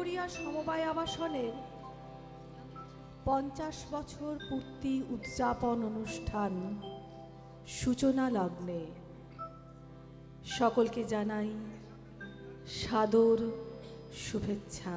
Victoria সমবায় আবাসনের 50 বছর পূর্তি উদযাপন অনুষ্ঠান সূচনা লগ্নে সকলকে জানাই সাদর শুভেচ্ছা।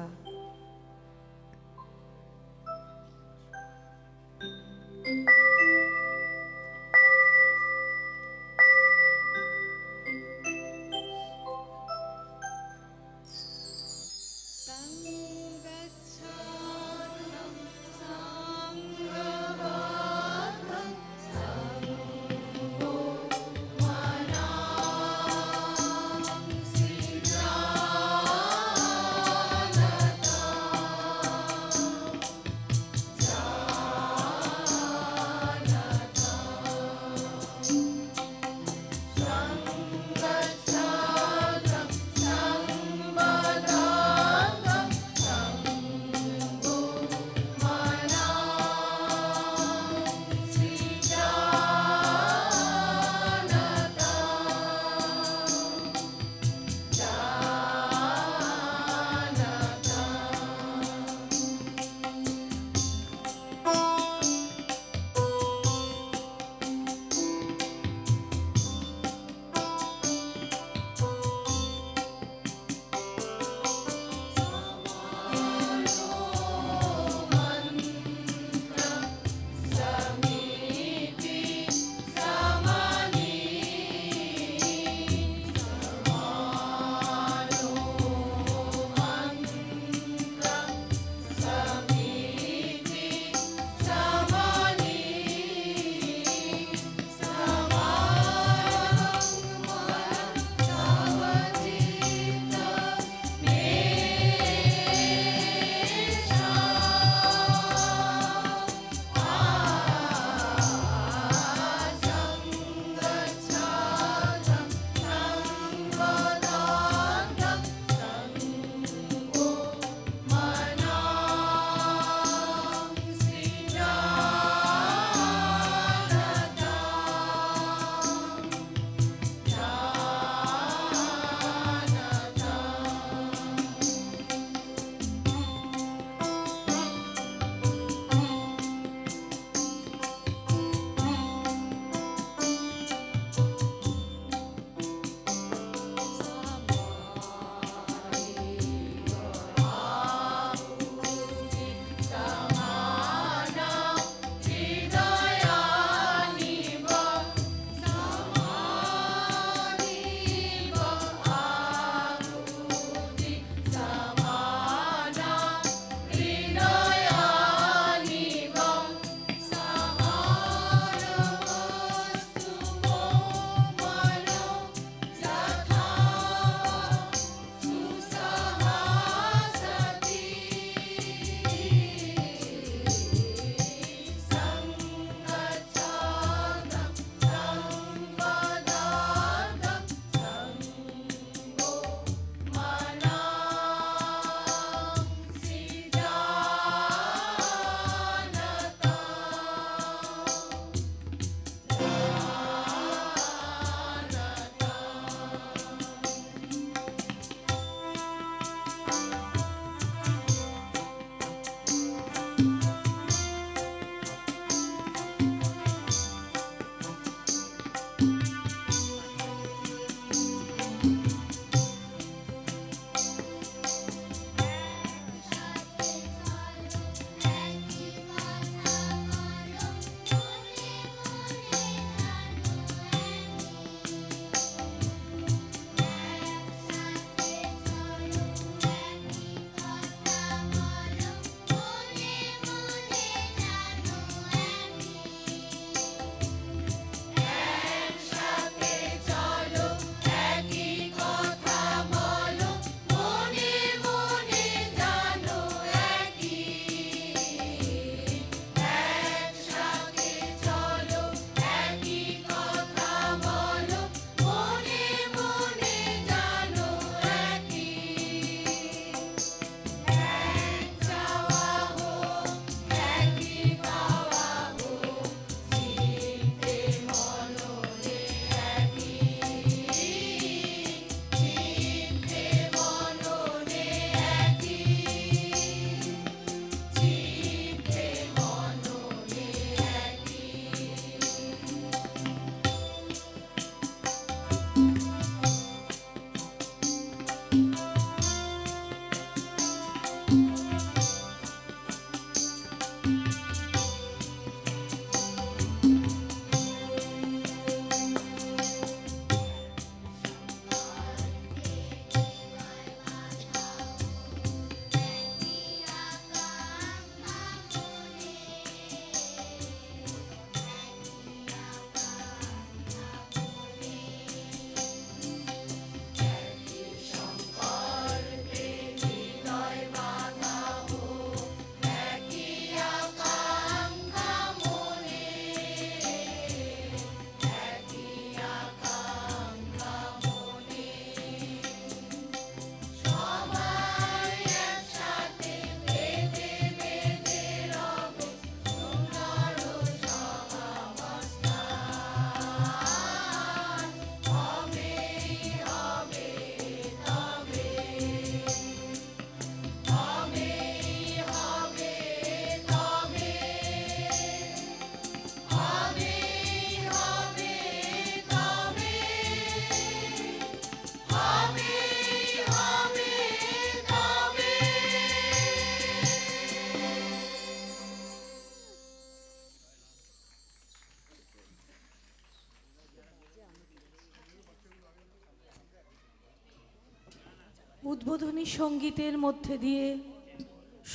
উদ্বোধনী সঙ্গীতের মধ্যে দিয়ে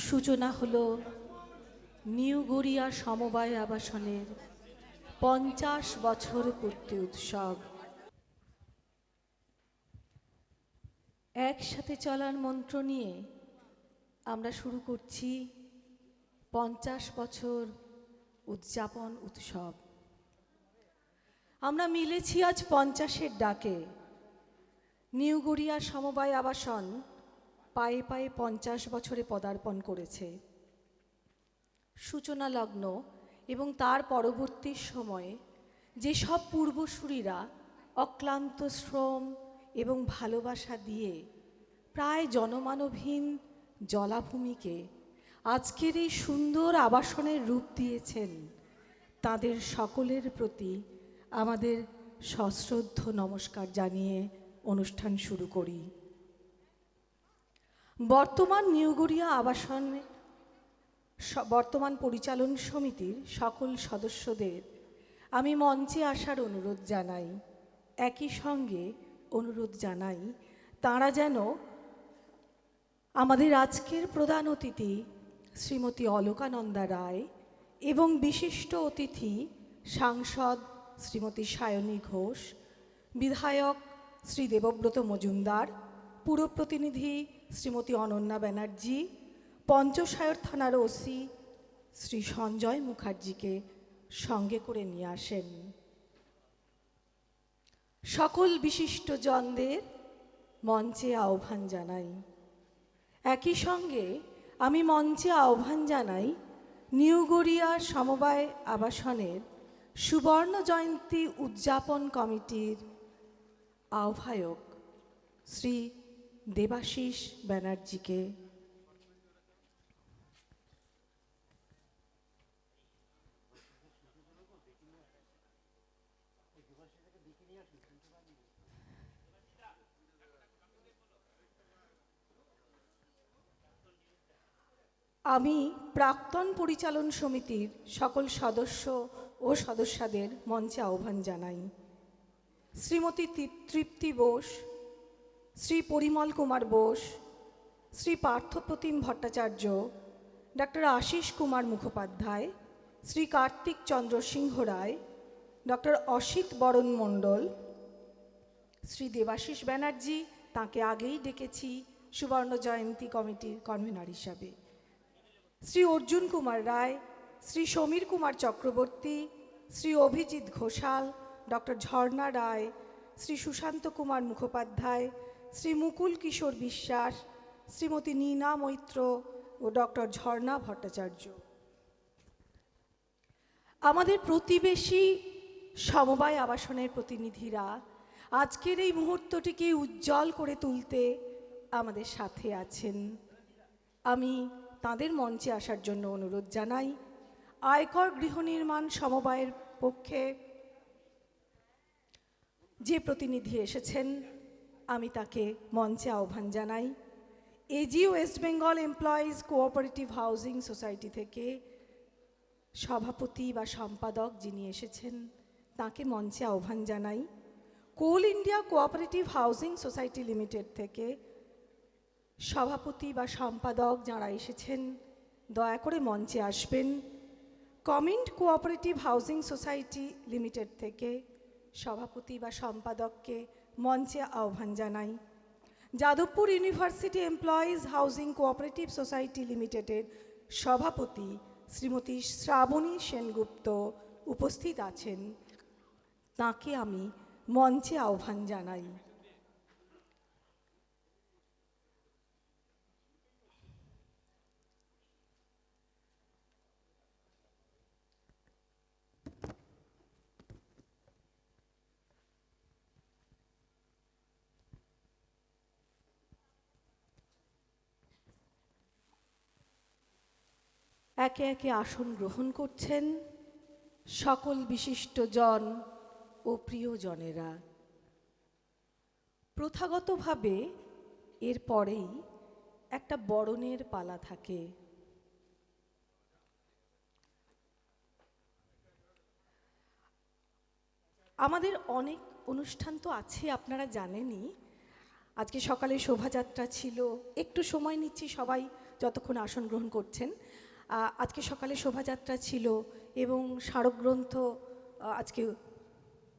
সূচনা হলো নিউ গড়িয়া সমবায় আবাসনের 50 বছর পূর্তি উৎসব। একসাথে চলার মন্ত্র নিয়ে আমরা শুরু করছি 50 বছর উদযাপন উৎসব। আমরা মিলেছি আজ 50-এর ডাকে। নিউ গড়িয়া সমবায় আবাসন পায়ে পায়ে 50 বছরে পদার্পণ করেছে। সূচনা লগ্ন এবং তার পরবর্তী সময়ে যেসব পূর্বসূরীরা অক্লান্ত শ্রম এবং ভালোবাসা দিয়ে প্রায় জনমানবহীন জলাভূমিকে আজকের এই সুন্দর আবাসনের রূপ দিয়েছেন, তাদের সকলের প্রতি আমাদের সশ্রদ্ধ নমস্কার জানিয়ে অনুষ্ঠান শুরু করি। বর্তমান নিউ গড়িয়া আবাসনের বর্তমান পরিচালন সমিতির সকল সদস্যদের আমি মঞ্চে আসার অনুরোধ জানাই। একই সঙ্গে অনুরোধ জানাই তাঁরা যেন আমাদের আজকের প্রধান অতিথি শ্রীমতী অলকানন্দা রায় এবং বিশিষ্ট অতিথি সাংসদ শ্রীমতী সায়নী ঘোষ, বিধায়ক শ্রী দেবব্রত মজুমদার, পুরপ্রতিনিধি শ্রীমতী অনন্যা ব্যানার্জি, পঞ্চশায়র থানার ওসি শ্রী সঞ্জয় মুখার্জিকে সঙ্গে করে নিয়ে আসেন। সকল বিশিষ্টজনদের মঞ্চে আহ্বান জানাই। একই সঙ্গে আমি মঞ্চে আহ্বান জানাই নিউ গড়িয়া সমবায় আবাসনের সুবর্ণ জয়ন্তী উদযাপন কমিটির আহ্বায়ক শ্রী দেবাশিস ব্যানার্জিকে। আমি প্রাক্তন পরিচালন সমিতির সকল সদস্য ও সদস্যদের মঞ্চে আহ্বান জানাই। শ্রীমতী তৃপ্তি বোস, শ্রী পরিমল কুমার বোস, শ্রী পার্থপ্রতিম ভট্টাচার্য, ডক্টর আশিস কুমার মুখোপাধ্যায়, শ্রী কার্তিক চন্দ্র সিংহ রায়, ডক্টর অসিত বরণ মণ্ডল, শ্রী দেবাশিস ব্যানার্জি, তাকে আগেই ডেকেছি সুবর্ণ জয়ন্তী কমিটির কনভেনার হিসাবে, শ্রী অর্জুন কুমার রায়, শ্রী সমীর কুমার চক্রবর্তী, শ্রী অভিজিৎ ঘোষাল, ডক্টর ঝর্ণা রায়, শ্রী সুশান্ত কুমার মুখোপাধ্যায়, শ্রী মুকুল কিশোর বিশ্বাস, শ্রীমতী নীনা মৈত্র ও ডক্টর ঝর্ণা ভট্টাচার্য। আমাদের প্রতিবেশী সমবায় আবাসনের প্রতিনিধিরা আজকের এই মুহূর্তটিকে উজ্জ্বল করে তুলতে আমাদের সাথে আছেন। আমি তাদের মঞ্চে আসার জন্য অনুরোধ জানাই। আয়কর গৃহ নির্মাণ সমবায়ের পক্ষে যে প্রতিনিধি এসেছেন আমি তাকে মঞ্চে আহ্বান জানাই। AG West Bengal employees cooperative housing society থেকে সভাপতি বা সম্পাদক যিনি এসেছেন তাকে মঞ্চে আহ্বান জানাই। Coal India cooperative housing society limited থেকে সভাপতি বা সম্পাদক যারা এসেছেন দয়া করে মঞ্চে আসবেন। কমিন্ট কোঅপারেটিভ হাউজিং সোসাইটি লিমিটেড থেকে সভাপতি বা সম্পাদককে মঞ্চে আহ্বান জানাই। Jadavpur university employees housing cooperative society লিমিটেডের সভাপতি শ্রীমতী শ্রাবণী সেনগুপ্ত উপস্থিত আছেন, তাকে আমি মঞ্চে আহ্বান জানাই। একে একে আসন গ্রহণ করছেন সকল বিশিষ্টজন ও প্রিয়জনেরা। প্রথাগতভাবে এর পরেই একটা বরণের পালা থাকে। আমাদের অনেক অনুষ্ঠান তো আছে, আপনারা জানেনই। আজকে সকালে শোভাযাত্রা ছিল, একটু সময় নিচ্ছি সবাই যতক্ষণ আসন গ্রহণ করছেন। আজকে সকালে শোভাযাত্রা ছিল এবং স্মারকগ্রন্থ আজকে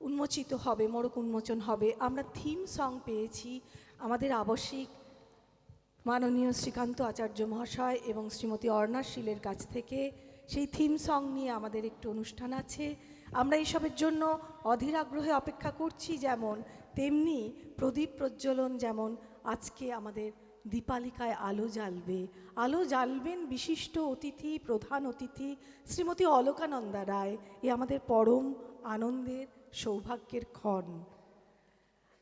উন্মোচিত হবে, মোড়ক উন্মোচন হবে। আমরা থিম সং পেয়েছি আমাদের আবশ্যিক মাননীয় শ্রীকান্ত আচার্য মহাশয় এবং শ্রীমতী অর্ণা শীলের কাছ থেকে। সেই থিম সং নিয়ে আমাদের একটু অনুষ্ঠান আছে। আমরা এইসবের জন্য অধীর আগ্রহে অপেক্ষা করছি, যেমন তেমনি প্রদীপ প্রজ্বলন, যেমন আজকে আমাদের দীপালিকায় আলো জ্বালবে, আলো জ্বালবেন বিশিষ্ট অতিথি, প্রধান অতিথি শ্রীমতী অলকানন্দা রায়। এ আমাদের পরম আনন্দের সৌভাগ্যের ক্ষণ।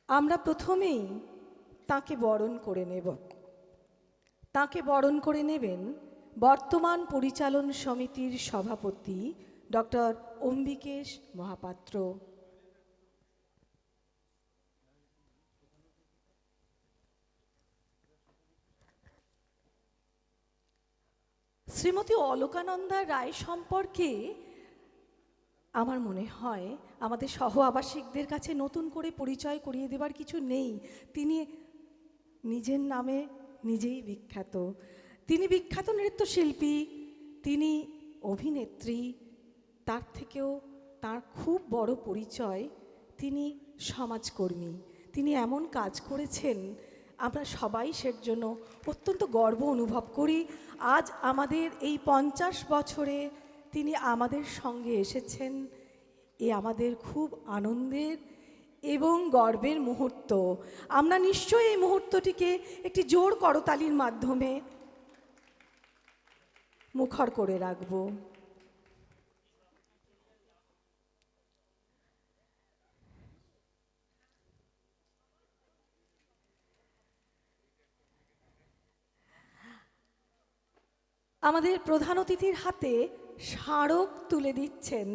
আমরা প্রথমেই তাকে বরণ করে নেব। তাকে বরণ করে নেবেন বর্তমান পরিচালন সমিতির সভাপতি ডক্টর অম্বিকেশ মহাপাত্র। শ্রীমতী অলকানন্দা রায় সম্পর্কে আমার মনে হয় আমাদের সহ আবাসিকদের কাছে নতুন করে পরিচয় করিয়ে দেবার কিছু নেই। তিনি নিজের নামে নিজেই বিখ্যাত। তিনি বিখ্যাত নৃত্যশিল্পী, তিনি অভিনেত্রী, তার থেকেও তার খুব বড় পরিচয় তিনি সমাজকর্মী। তিনি এমন কাজ করেছেন, আমরা সবাই সের জন্য অত্যন্ত গর্ব অনুভব করি। আজ আমাদের এই 50 বছরে তিনি আমাদের সঙ্গে এসেছেন, এ আমাদের খুব আনন্দের এবং গর্বের মুহূর্ত। আমরা নিশ্চয়ই এই মুহূর্তটিকে একটি জোর করতালির মাধ্যমে মুখর করে রাখব। আমাদের প্রধান অতিথির হাতে স্মারক তুলে দিচ্ছেন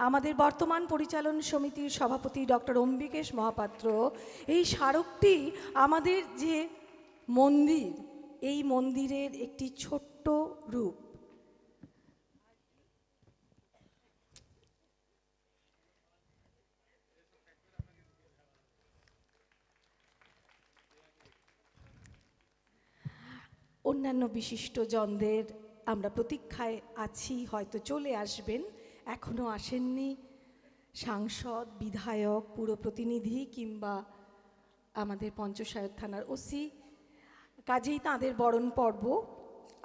আমাদের বর্তমান পরিচালন সমিতির সভাপতি ডক্টর অম্বিকেশ মহাপাত্র। এই স্মারকটি আমাদের যে মন্দির, এই মন্দিরের একটি ছোট্ট রূপ। অন্যান্য বিশিষ্টজনদের আমরা প্রতীক্ষায় আছি, হয়তো চলে আসবেন, এখনও আসেননি। সাংসদ, বিধায়ক, পুর প্রতিনিধি কিংবা আমাদের পঞ্চসায়র থানার ওসি, কাজেই তাঁদের বরণ পর্ব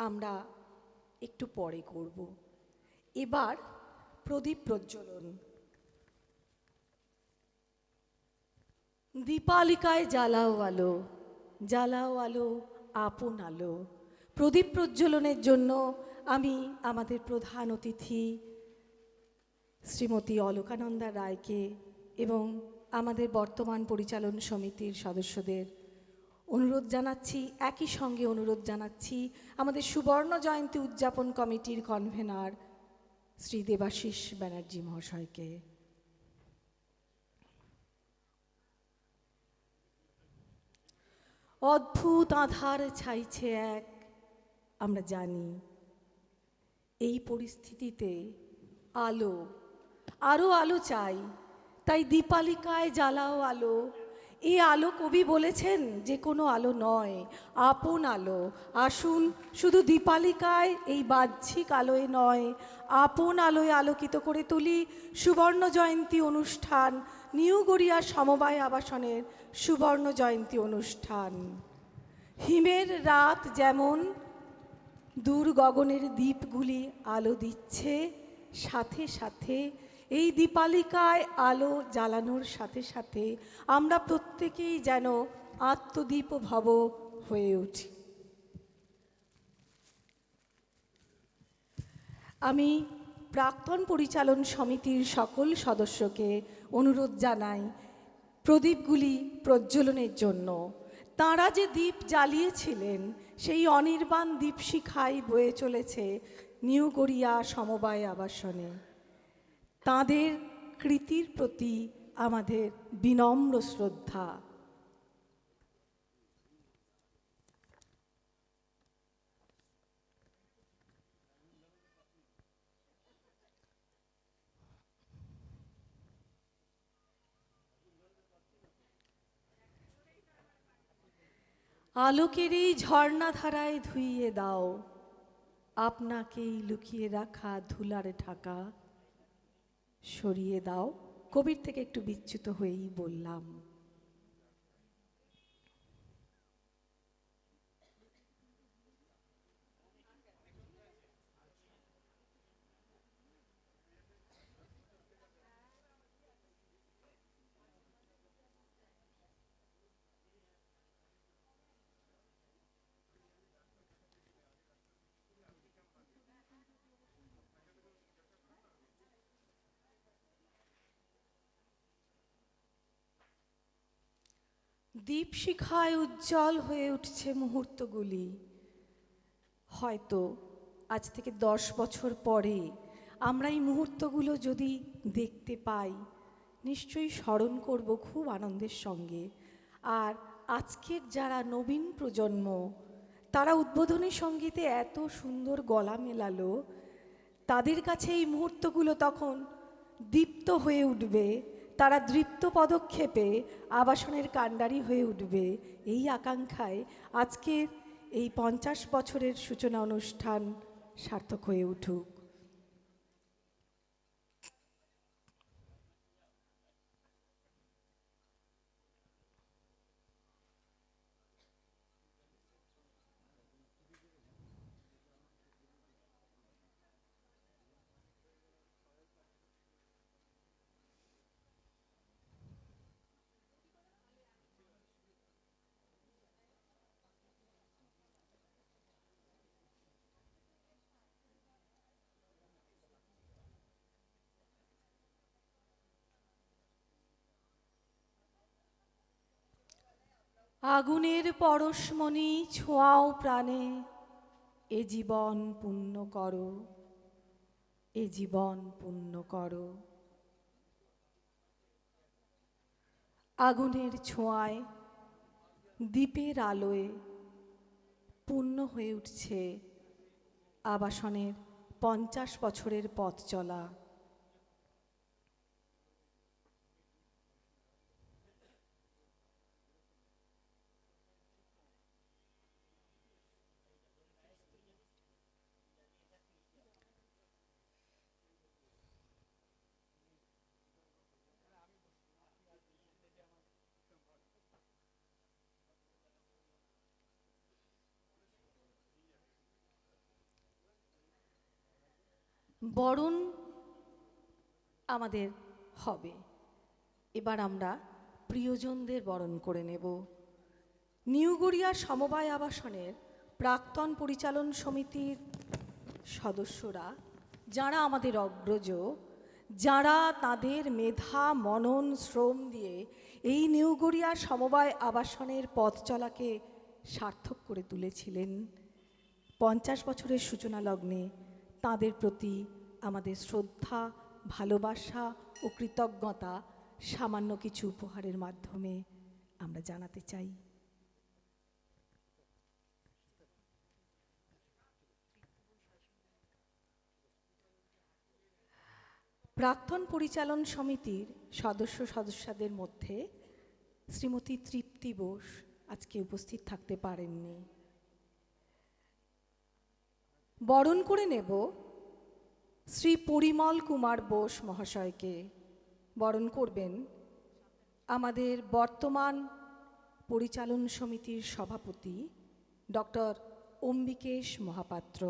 আমরা একটু পরে করব। এবার প্রদীপ প্রজ্বলন। দীপালিকায় জ্বালাও আলো, জ্বালাও আলো আপন আলো। প্রদীপ প্রজ্বলনের জন্য আমি আমাদের প্রধান অতিথি শ্রীমতী অলকানন্দা রায়কে এবং আমাদের বর্তমান পরিচালন সমিতির সদস্যদের অনুরোধ জানাচ্ছি, একই সঙ্গে অনুরোধ জানাচ্ছি আমাদের সুবর্ণ জয়ন্তী উদযাপন কমিটির কনভেনার শ্রী দেবাশিস ব্যানার্জি মহাশয়কে। অদ্ভুত আধার ছাইছে এক, আমরা জানি এই পরিস্থিতিতে আলো, আরও আলো চাই। তাই দীপালিকায় জ্বালাও আলো। এই আলো কবি বলেছেন যে কোনো আলো নয়, আপন আলো। আসুন শুধু দীপালিকায় এই বাহ্যিক আলোয় নয়, আপন আলোয় আলোকিত করে তুলি সুবর্ণ জয়ন্তী অনুষ্ঠান, নিউ গড়িয়া সমবায় আবাসনের সুবর্ণ জয়ন্তী অনুষ্ঠান। হিমের রাত যেমন দূর গগনের দ্বীপগুলি আলো দিচ্ছে, সাথে সাথে এই দীপালিকায় আলো জ্বালানোর সাথে সাথে আমরা প্রত্যেকেই যেন আত্মদীপ ভব হয়ে উঠি। আমি প্রাক্তন পরিচালন সমিতির সকল সদস্যকে অনুরোধ জানাই প্রদীপগুলি প্রজ্বলনের জন্য। তাঁরা যে দ্বীপ জ্বালিয়েছিলেন সেই অনির্বাণ দীপশিখাই বয়ে চলেছে নিউ গড়িয়া সমবায় আবাসনে। তাঁদের কৃতির প্রতি আমাদের বিনম্র শ্রদ্ধা। আলোকের এই ঝর্ণাধারায় ধুইয়ে দাও আপনাকেই লুকিয়ে রাখা ধুলার ঢাকা, সরিয়ে দাও। কবির থেকে একটু বিচ্যুত হয়েই বললাম। দীপশিখায় উজ্জ্বল হয়ে উঠছে মুহূর্তগুলি। হয়তো আজ থেকে 10 বছর পরে আমরা এই মুহূর্তগুলো যদি দেখতে পাই, নিশ্চয়ই স্মরণ করব খুব আনন্দের সঙ্গে। আর আজকের যারা নবীন প্রজন্ম, তারা উদ্বোধনী সঙ্গীতে এত সুন্দর গলা মেলালো, তাদের কাছে এই মুহূর্তগুলো তখন দীপ্ত হয়ে উঠবে। তারা দৃপ্ত পদক্ষেপে আবাসনের কাণ্ডারি হয়ে উঠবে। এই আকাঙ্ক্ষায় আজকের এই 50 বছরের সূচনা অনুষ্ঠান সার্থক হয়ে উঠুক। আগুনের পরশমণি ছোঁয়াও প্রাণে, এ জীবন পুণ্য করো, এ জীবন পুণ্য করো। আগুনের ছোঁয়ায়, দ্বীপের আলোয় পূর্ণ হয়ে উঠছে আবাসনের 50 বছরের পথ চলা। বরণ আমাদের হবে। এবার আমরা প্রিয়জনদের বরণ করে নেব। নিউ গড়িয়া সমবায় আবাসনের প্রাক্তন পরিচালন সমিতির সদস্যরা, যারা আমাদের অগ্রজ, যারা তাদের মেধা মনন শ্রম দিয়ে এই নিউ গড়িয়া সমবায় আবাসনের পথ চলাকে সার্থক করে তুলেছিলেন, 50 বছরের সূচনা লগ্নে তাঁদের প্রতি আমাদের শ্রদ্ধা, ভালোবাসা ও কৃতজ্ঞতা সামান্য কিছু উপহারের মাধ্যমে আমরা জানাতে চাই। প্রাক্তন পরিচালন সমিতির সদস্যদের মধ্যে শ্রীমতী তৃপ্তি বোস আজকে উপস্থিত থাকতে পারেননি। বরণ করে নেব শ্রী পরিমল কুমার বোস মহাশয়কে। বরণ করবেন আমাদের বর্তমান পরিচালন সমিতির সভাপতি ডক্টর অম্বিকেশ মহাপাত্র।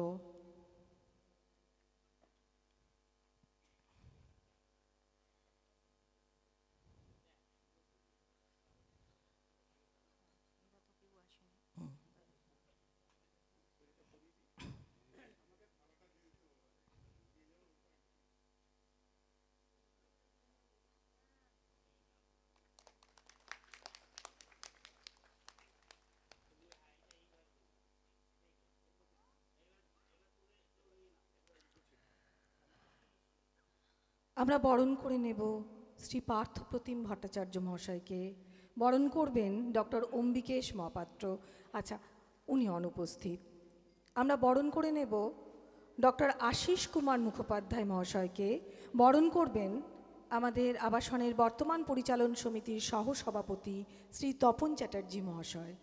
আমরা বরণ করে নেব শ্রী পার্থপ্রতিম ভট্টাচার্য মহাশয়কে। বরণ করবেন ডক্টর অম্বিকেশ মহাপাত্র। আচ্ছা, উনি অনুপস্থিত। আমরা বরণ করে নেব ডক্টর আশিস কুমার মুখোপাধ্যায় মহাশয়কে। বরণ করবেন আমাদের আবাসনের বর্তমান পরিচালন সমিতির সহসভাপতি শ্রী তপন চ্যাটার্জি মহাশয়।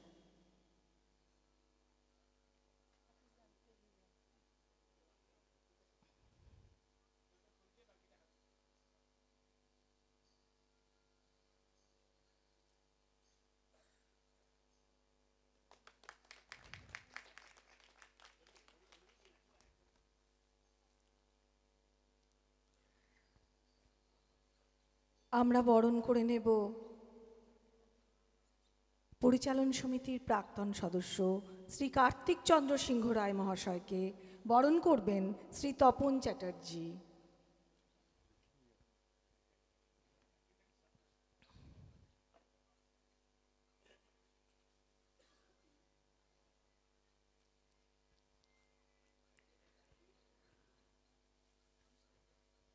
আমরা বরণ করে নেব পরিচালন সমিতির প্রাক্তন সদস্য শ্রী কার্তিক চন্দ্র সিংহ রায় মহাশয়কে। বরণ করবেন শ্রী তপন চ্যাটার্জি।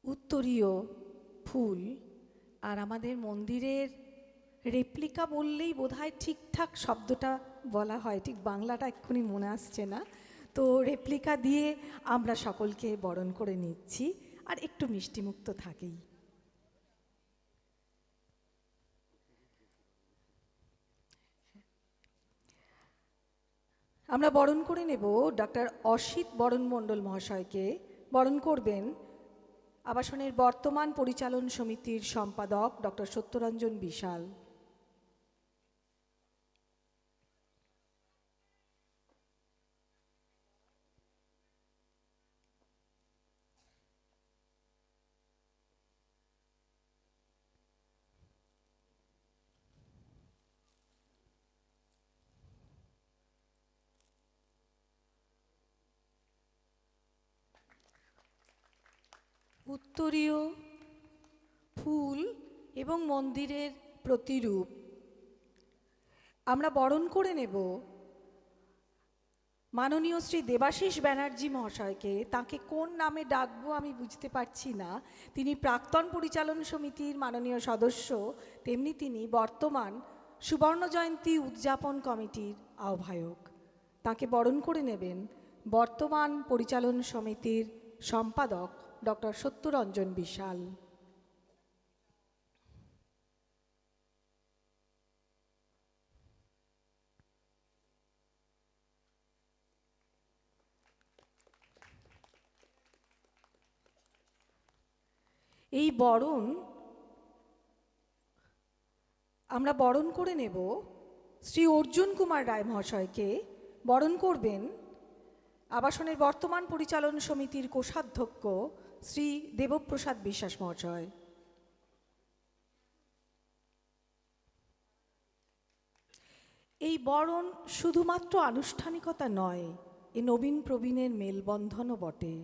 উত্তরীয়, ফুল আর আমাদের মন্দিরের রেপ্লিকা বললেই বোধহয় ঠিকঠাক শব্দটা বলা হয়, ঠিক বাংলাটা এক্ষুনি মনে আসছে না। তো রেপ্লিকা দিয়ে আমরা সকলকে বরণ করে নিচ্ছি, আর একটু মিষ্টিমুখ তো থাকেই। আমরা বরণ করে নেব ডক্টর অসিত বরণ মণ্ডল মহাশয়কে। বরণ করবেন আবাসনের বর্তমান পরিচালন সমিতির সম্পাদক ডক্টর সত্যরঞ্জন বিশাল। উত্তরীয়, ফুল এবং মন্দিরের প্রতিরূপ আমরা বরণ করে নেব মাননীয় শ্রী দেবাশিস ব্যানার্জি মহাশয়কে। তাকে কোন নামে ডাকবো আমি বুঝতে পারছি না। তিনি প্রাক্তন পরিচালন সমিতির মাননীয় সদস্য, তেমনি তিনি বর্তমান সুবর্ণ জয়ন্তী উদযাপন কমিটির আহ্বায়ক। তাকে বরণ করে নেবেন বর্তমান পরিচালন সমিতির সম্পাদক ডক্টর সত্যরঞ্জন বিশাল। এই বরণ আমরা বরণ করে নেব শ্রী অর্জুন কুমার রায় মহাশয়কে। বরণ করবেন আবাসনের বর্তমান পরিচালন সমিতির কোষাধ্যক্ষ শ্রী দেবপ্রসাদ বিশ্বাস মহাশয়। এই বরণ শুধুমাত্র আনুষ্ঠানিকতা নয়, এ নবীন প্রবীণের মেলবন্ধনও বটে।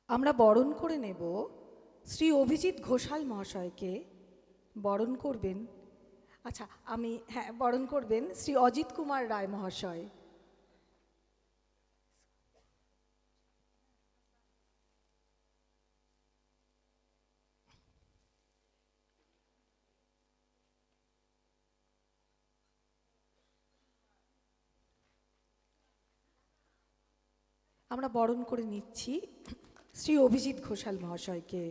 আমরা বরণ করে নেব শ্রী অভিজিৎ ঘোষাল মহাশয়কে। বরণ করবেন, আচ্ছা বরণ করবেন শ্রী অজিত কুমার রায় মহাশয়। আমরা বরণ করে নিচ্ছি শ্রী অভিজিৎ ঘোষাল মহাশয়কে।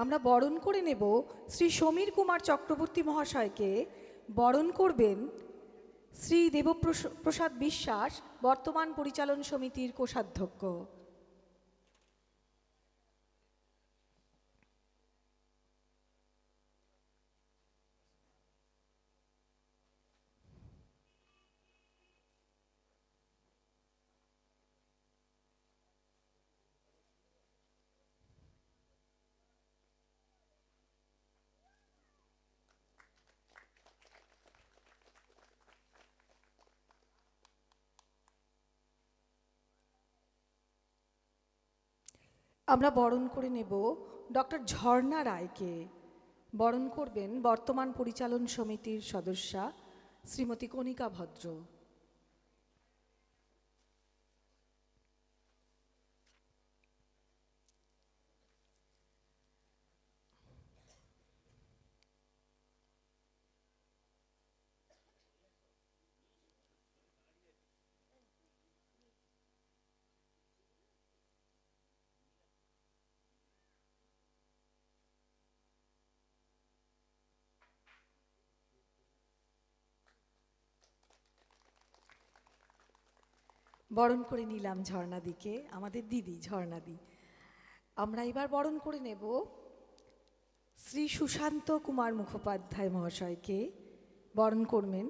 আমরা বরণ করে নেব শ্রী সমীর কুমার চক্রবর্তী মহাশয়কে। বরণ করবেন শ্রী দেবপ্রসাদ বিশ্বাস, বর্তমান পরিচালন সমিতির কোষাধ্যক্ষ। আমরা বরণ করে নেব ডক্টর ঝর্ণা রায়কে। বরণ করবেন বর্তমান পরিচালন সমিতির সদস্যা শ্রীমতী কণিকা ভদ্র। বরণ করে নিলাম ঝর্ণাদিকে, আমাদের দিদি ঝর্ণাদি। আমরা এবার বরণ করে নেব শ্রী সুশান্ত কুমার মুখোপাধ্যায় মহাশয়কে। বরণ করবেন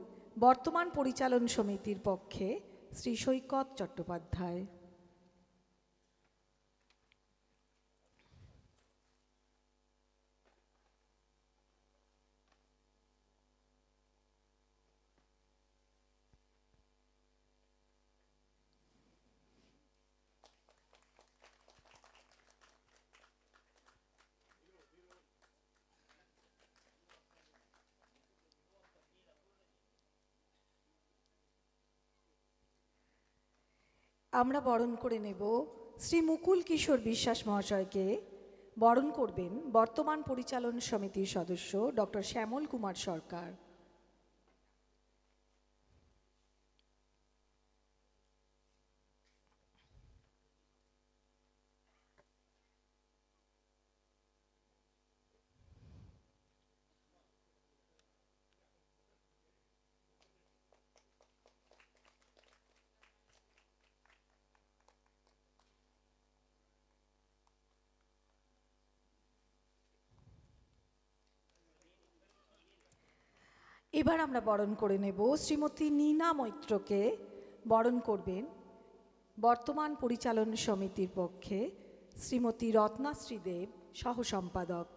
বর্তমান পরিচালন সমিতির পক্ষে শ্রী সৈকত চট্টোপাধ্যায়। আমরা বরণ করে নেব শ্রী মুকুল কিশোর বিশ্বাস মহাশয়কে। বরণ করবেন বর্তমান পরিচালন সমিতির সদস্য ডক্টর শ্যামল কুমার সরকার। এবার আমরা বরণ করে নেব শ্রীমতী নীনা মৈত্রকে। বরণ করবেন বর্তমান পরিচালন সমিতির পক্ষে শ্রীমতী রত্নাশ্রী দেব, সহ সম্পাদক।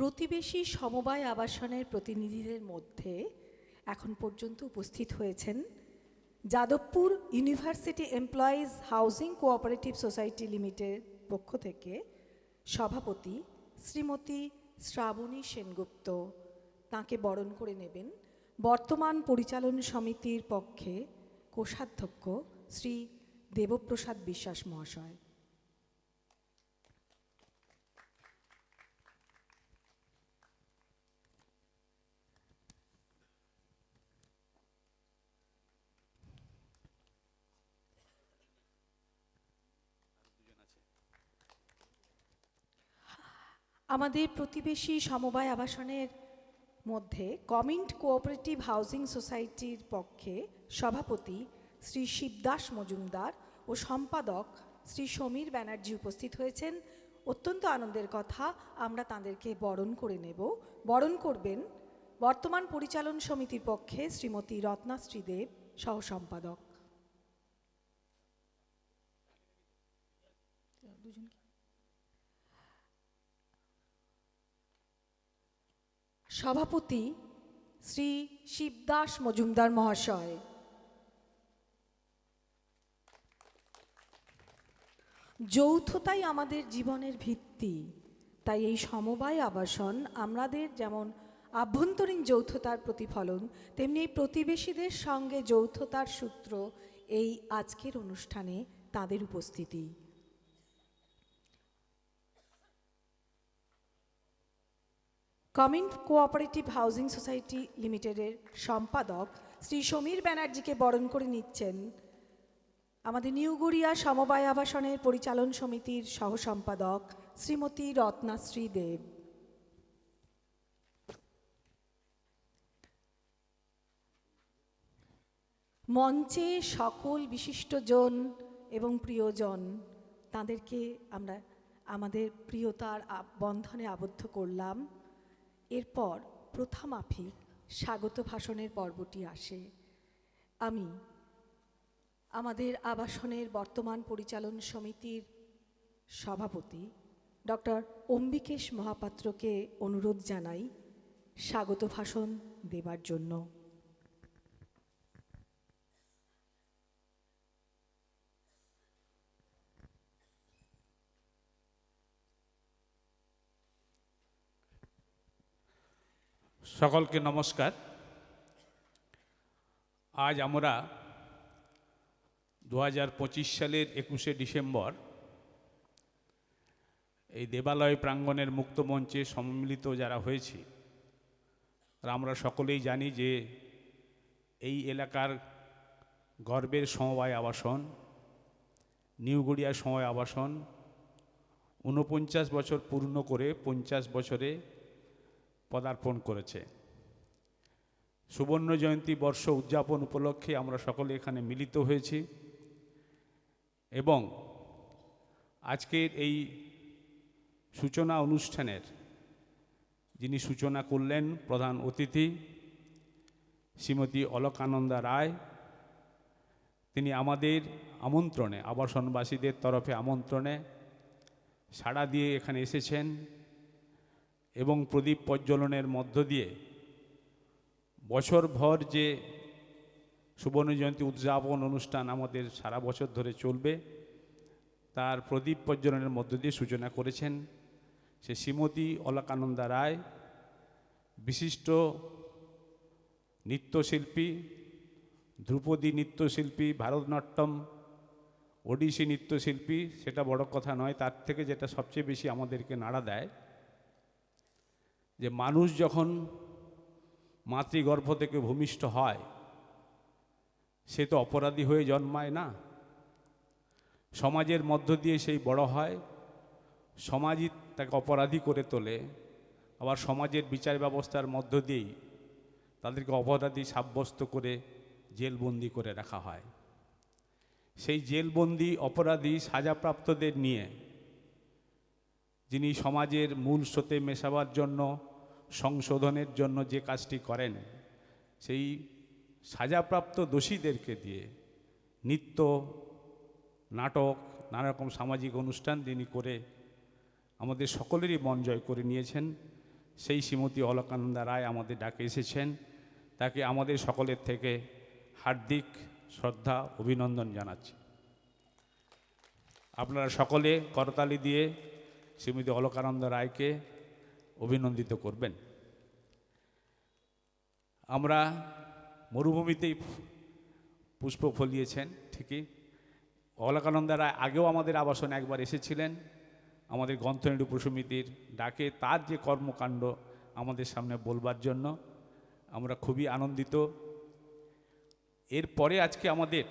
প্রতিবেশী সমবায় আবাসনের প্রতিনিধিদের মধ্যে এখন পর্যন্ত উপস্থিত হয়েছেন Jadavpur university employees housing cooperative society limited পক্ষ থেকে সভাপতি শ্রীমতী শ্রাবণী সেনগুপ্ত। তাঁকে বরণ করে নেবেন বর্তমান পরিচালন সমিতির পক্ষে কোষাধ্যক্ষ শ্রী দেবপ্রসাদ বিশ্বাস মহাশয়। আমাদের প্রতিবেশী সমবায় আবাসনের মধ্যে কমিন্ট কোঅপারেটিভ হাউজিং সোসাইটির পক্ষে সভাপতি শ্রী শিবদাস মজুমদার ও সম্পাদক শ্রী সমীর ব্যানার্জি উপস্থিত হয়েছেন। অত্যন্ত আনন্দের কথা, আমরা তাঁদেরকে বরণ করে নেব। বরণ করবেন বর্তমান পরিচালন সমিতির পক্ষে শ্রীমতী রত্নাশ্রী দেব, সহ সম্পাদক। সভাপতি শ্রী শিবদাস মজুমদার মহাশয়। যৌথতাই আমাদের জীবনের ভিত্তি, তাই এই সমবায় আবাসন আমাদের যেমন আভ্যন্তরীণ যৌথতার প্রতিফলন, তেমনি এই প্রতিবেশীদের সঙ্গে যৌথতার সূত্র এই আজকের অনুষ্ঠানে তাদের উপস্থিতি। কমিন্ট কোঅপারেটিভ হাউজিং সোসাইটি লিমিটেডের সম্পাদক শ্রী সমীর ব্যানার্জিকে বরণ করে নিচ্ছেন আমাদের নিউগড়িয়া সমবায় আবাসনের পরিচালন সমিতির সহ সম্পাদক শ্রীমতী রত্নাশ্রী দেব। মঞ্চে সকল বিশিষ্টজন এবং প্রিয়জন, তাদেরকে আমরা আমাদের প্রিয়তার বন্ধনে আবদ্ধ করলাম। এরপর প্রথামাফিক স্বাগত ভাষণের পর্বটি আসে। আমি আমাদের আবাসনের বর্তমান পরিচালন সমিতির সভাপতি ডক্টর অম্বিকেশ মহাপাত্রকে অনুরোধ জানাই স্বাগত ভাষণ দেবার জন্য। সকলকে নমস্কার। আজ আমরা 2025 সালের 21শে ডিসেম্বর এই দেবালয় প্রাঙ্গণের মুক্ত মঞ্চে সম্মিলিত যারা হয়েছি, আমরা সকলেই জানি যে এই এলাকার গর্বের সমবায় আবাসন নিউ গড়িয়া সমবায় আবাসন 49 বছর পূর্ণ করে 50 বছরে পদার্পণ করেছে। সুবর্ণ জয়ন্তী বর্ষ উদযাপন উপলক্ষে আমরা সকলে এখানে মিলিত হয়েছি এবং আজকের এই সূচনা অনুষ্ঠানের যিনি সূচনা করলেন প্রধান অতিথি শ্রীমতী অলকানন্দা রায়, তিনি আমাদের আমন্ত্রণে, আবাসনবাসীদের তরফে আমন্ত্রণে সাড়া দিয়ে এখানে এসেছেন এবং প্রদীপ প্রজ্বলনের মধ্য দিয়ে বছরভর যে সুবর্ণ জয়ন্তী উদযাপন অনুষ্ঠান আমাদের সারা বছর ধরে চলবে তার প্রদীপ প্রজ্বলনের মধ্য দিয়ে সূচনা করেছেন সে শ্রীমতী অলকানন্দা রায়, বিশিষ্ট নৃত্যশিল্পী, ধ্রুপদী নৃত্যশিল্পী, ভারতনাট্যম, ওডিসি নৃত্যশিল্পী। সেটা বড় কথা নয়, তার থেকে যেটা সবচেয়ে বেশি আমাদেরকে নাড়া দেয় যে মানুষ যখন মাতৃগর্ভ থেকে ভূমিষ্ঠ হয় সে তো অপরাধী হয়ে জন্মায় না, সমাজের মধ্য দিয়ে সেই বড় হয়, সমাজই তাকে অপরাধী করে তোলে, আবার সমাজের বিচার ব্যবস্থার মধ্য দিয়েই তাদেরকে অপরাধী সাব্যস্ত করে জেলবন্দি করে রাখা হয়। সেই জেলবন্দি অপরাধী সাজাপ্রাপ্তদের নিয়ে যিনি সমাজের মূল স্রোতে মেশাবার জন্য, সংশোধনের জন্য যে কাজটি করেন, সেই সাজাপ্রাপ্ত দোষীদেরকে দিয়ে নৃত্য, নাটক, নানা রকম সামাজিক অনুষ্ঠান তিনি করে আমাদের সকলেরই মন জয় করে নিয়েছেন। সেই শ্রীমতী অলকানন্দা রায় আমাদের ডাকে এসেছেন, তাকে আমাদের সকলের থেকে হার্দিক শ্রদ্ধা অভিনন্দন জানাচ্ছি। আপনারা সকলে করতালি দিয়ে শ্রীমতী অলকানন্দা রায়কে অভিনন্দিত করবেন। আমরা মরুভূমিতেই পুষ্প ফলিয়েছেন ঠিকই, অলকানন্দা রায় আগেও আমাদের আবাসনে একবার এসেছিলেন আমাদের গ্রন্থনিরূপ সমিতির ডাকে তার যে কর্মকাণ্ড আমাদের সামনে বলবার জন্য। আমরা খুবই আনন্দিত। এরপরে আজকে আমাদের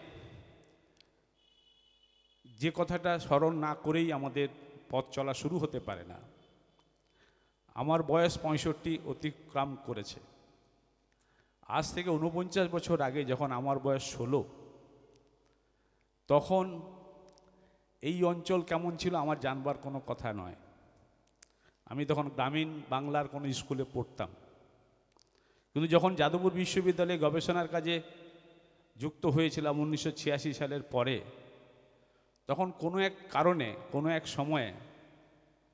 যে কথাটা স্মরণ না করেই আমাদের পথ চলা শুরু হতে পারে না। আমার বয়স 65 অতিক্রম করেছে। আজ থেকে 49 বছর আগে যখন আমার বয়স 16, তখন এই অঞ্চল কেমন ছিল আমার জানবার কোনো কথা নয়। আমি তখন গ্রামীণ বাংলার কোনো স্কুলে পড়তাম, কিন্তু যখন যাদবপুর বিশ্ববিদ্যালয়ে গবেষণার কাজে যুক্ত হয়েছিলাম 1986 সালের পরে, তখন কোনো এক কারণে কোনো এক সময়ে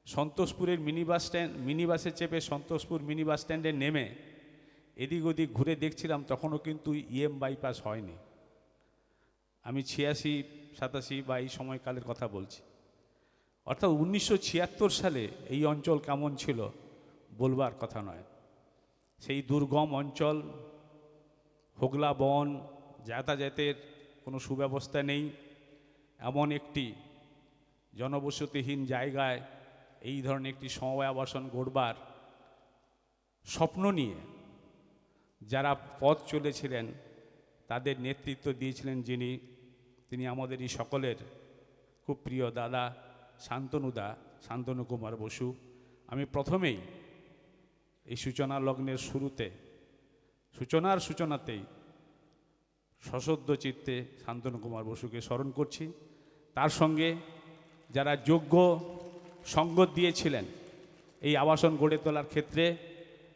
সন্তোষপুরের মিনিবাসে চেপে সন্তোষপুর মিনি বাস স্ট্যান্ডে নেমে এদিক ওদিক ঘুরে দেখছিলাম, তখনও কিন্তু ইএম বাইপাস হয়নি। আমি 86-87 বা এই সময়কালের কথা বলছি। অর্থাৎ 1976 সালে এই অঞ্চল কেমন ছিল বলবার কথা নয়। সেই দুর্গম অঞ্চল, হোগলা বন, যাতায়াতের কোনো সুব্যবস্থা নেই, এমন একটি জনবসতিহীন জায়গায় এই ধরনের একটি সমবায় আবাসন গড়বার স্বপ্ন নিয়ে যারা পথ চলেছিলেন তাদের নেতৃত্ব দিয়েছিলেন তিনি আমাদেরই সকলের খুব প্রিয় দাদা শান্তনু কুমার বসু। আমি প্রথমেই এই সূচনা লগ্নের সূচনাতেই সশ্রদ্ধ চিত্তে শান্তনু কুমার বসুকে স্মরণ করছি। তার সঙ্গে যারা যোগ্য সঙ্গত দিয়েছিলেন এই আবাসন গড়ে তোলার ক্ষেত্রে,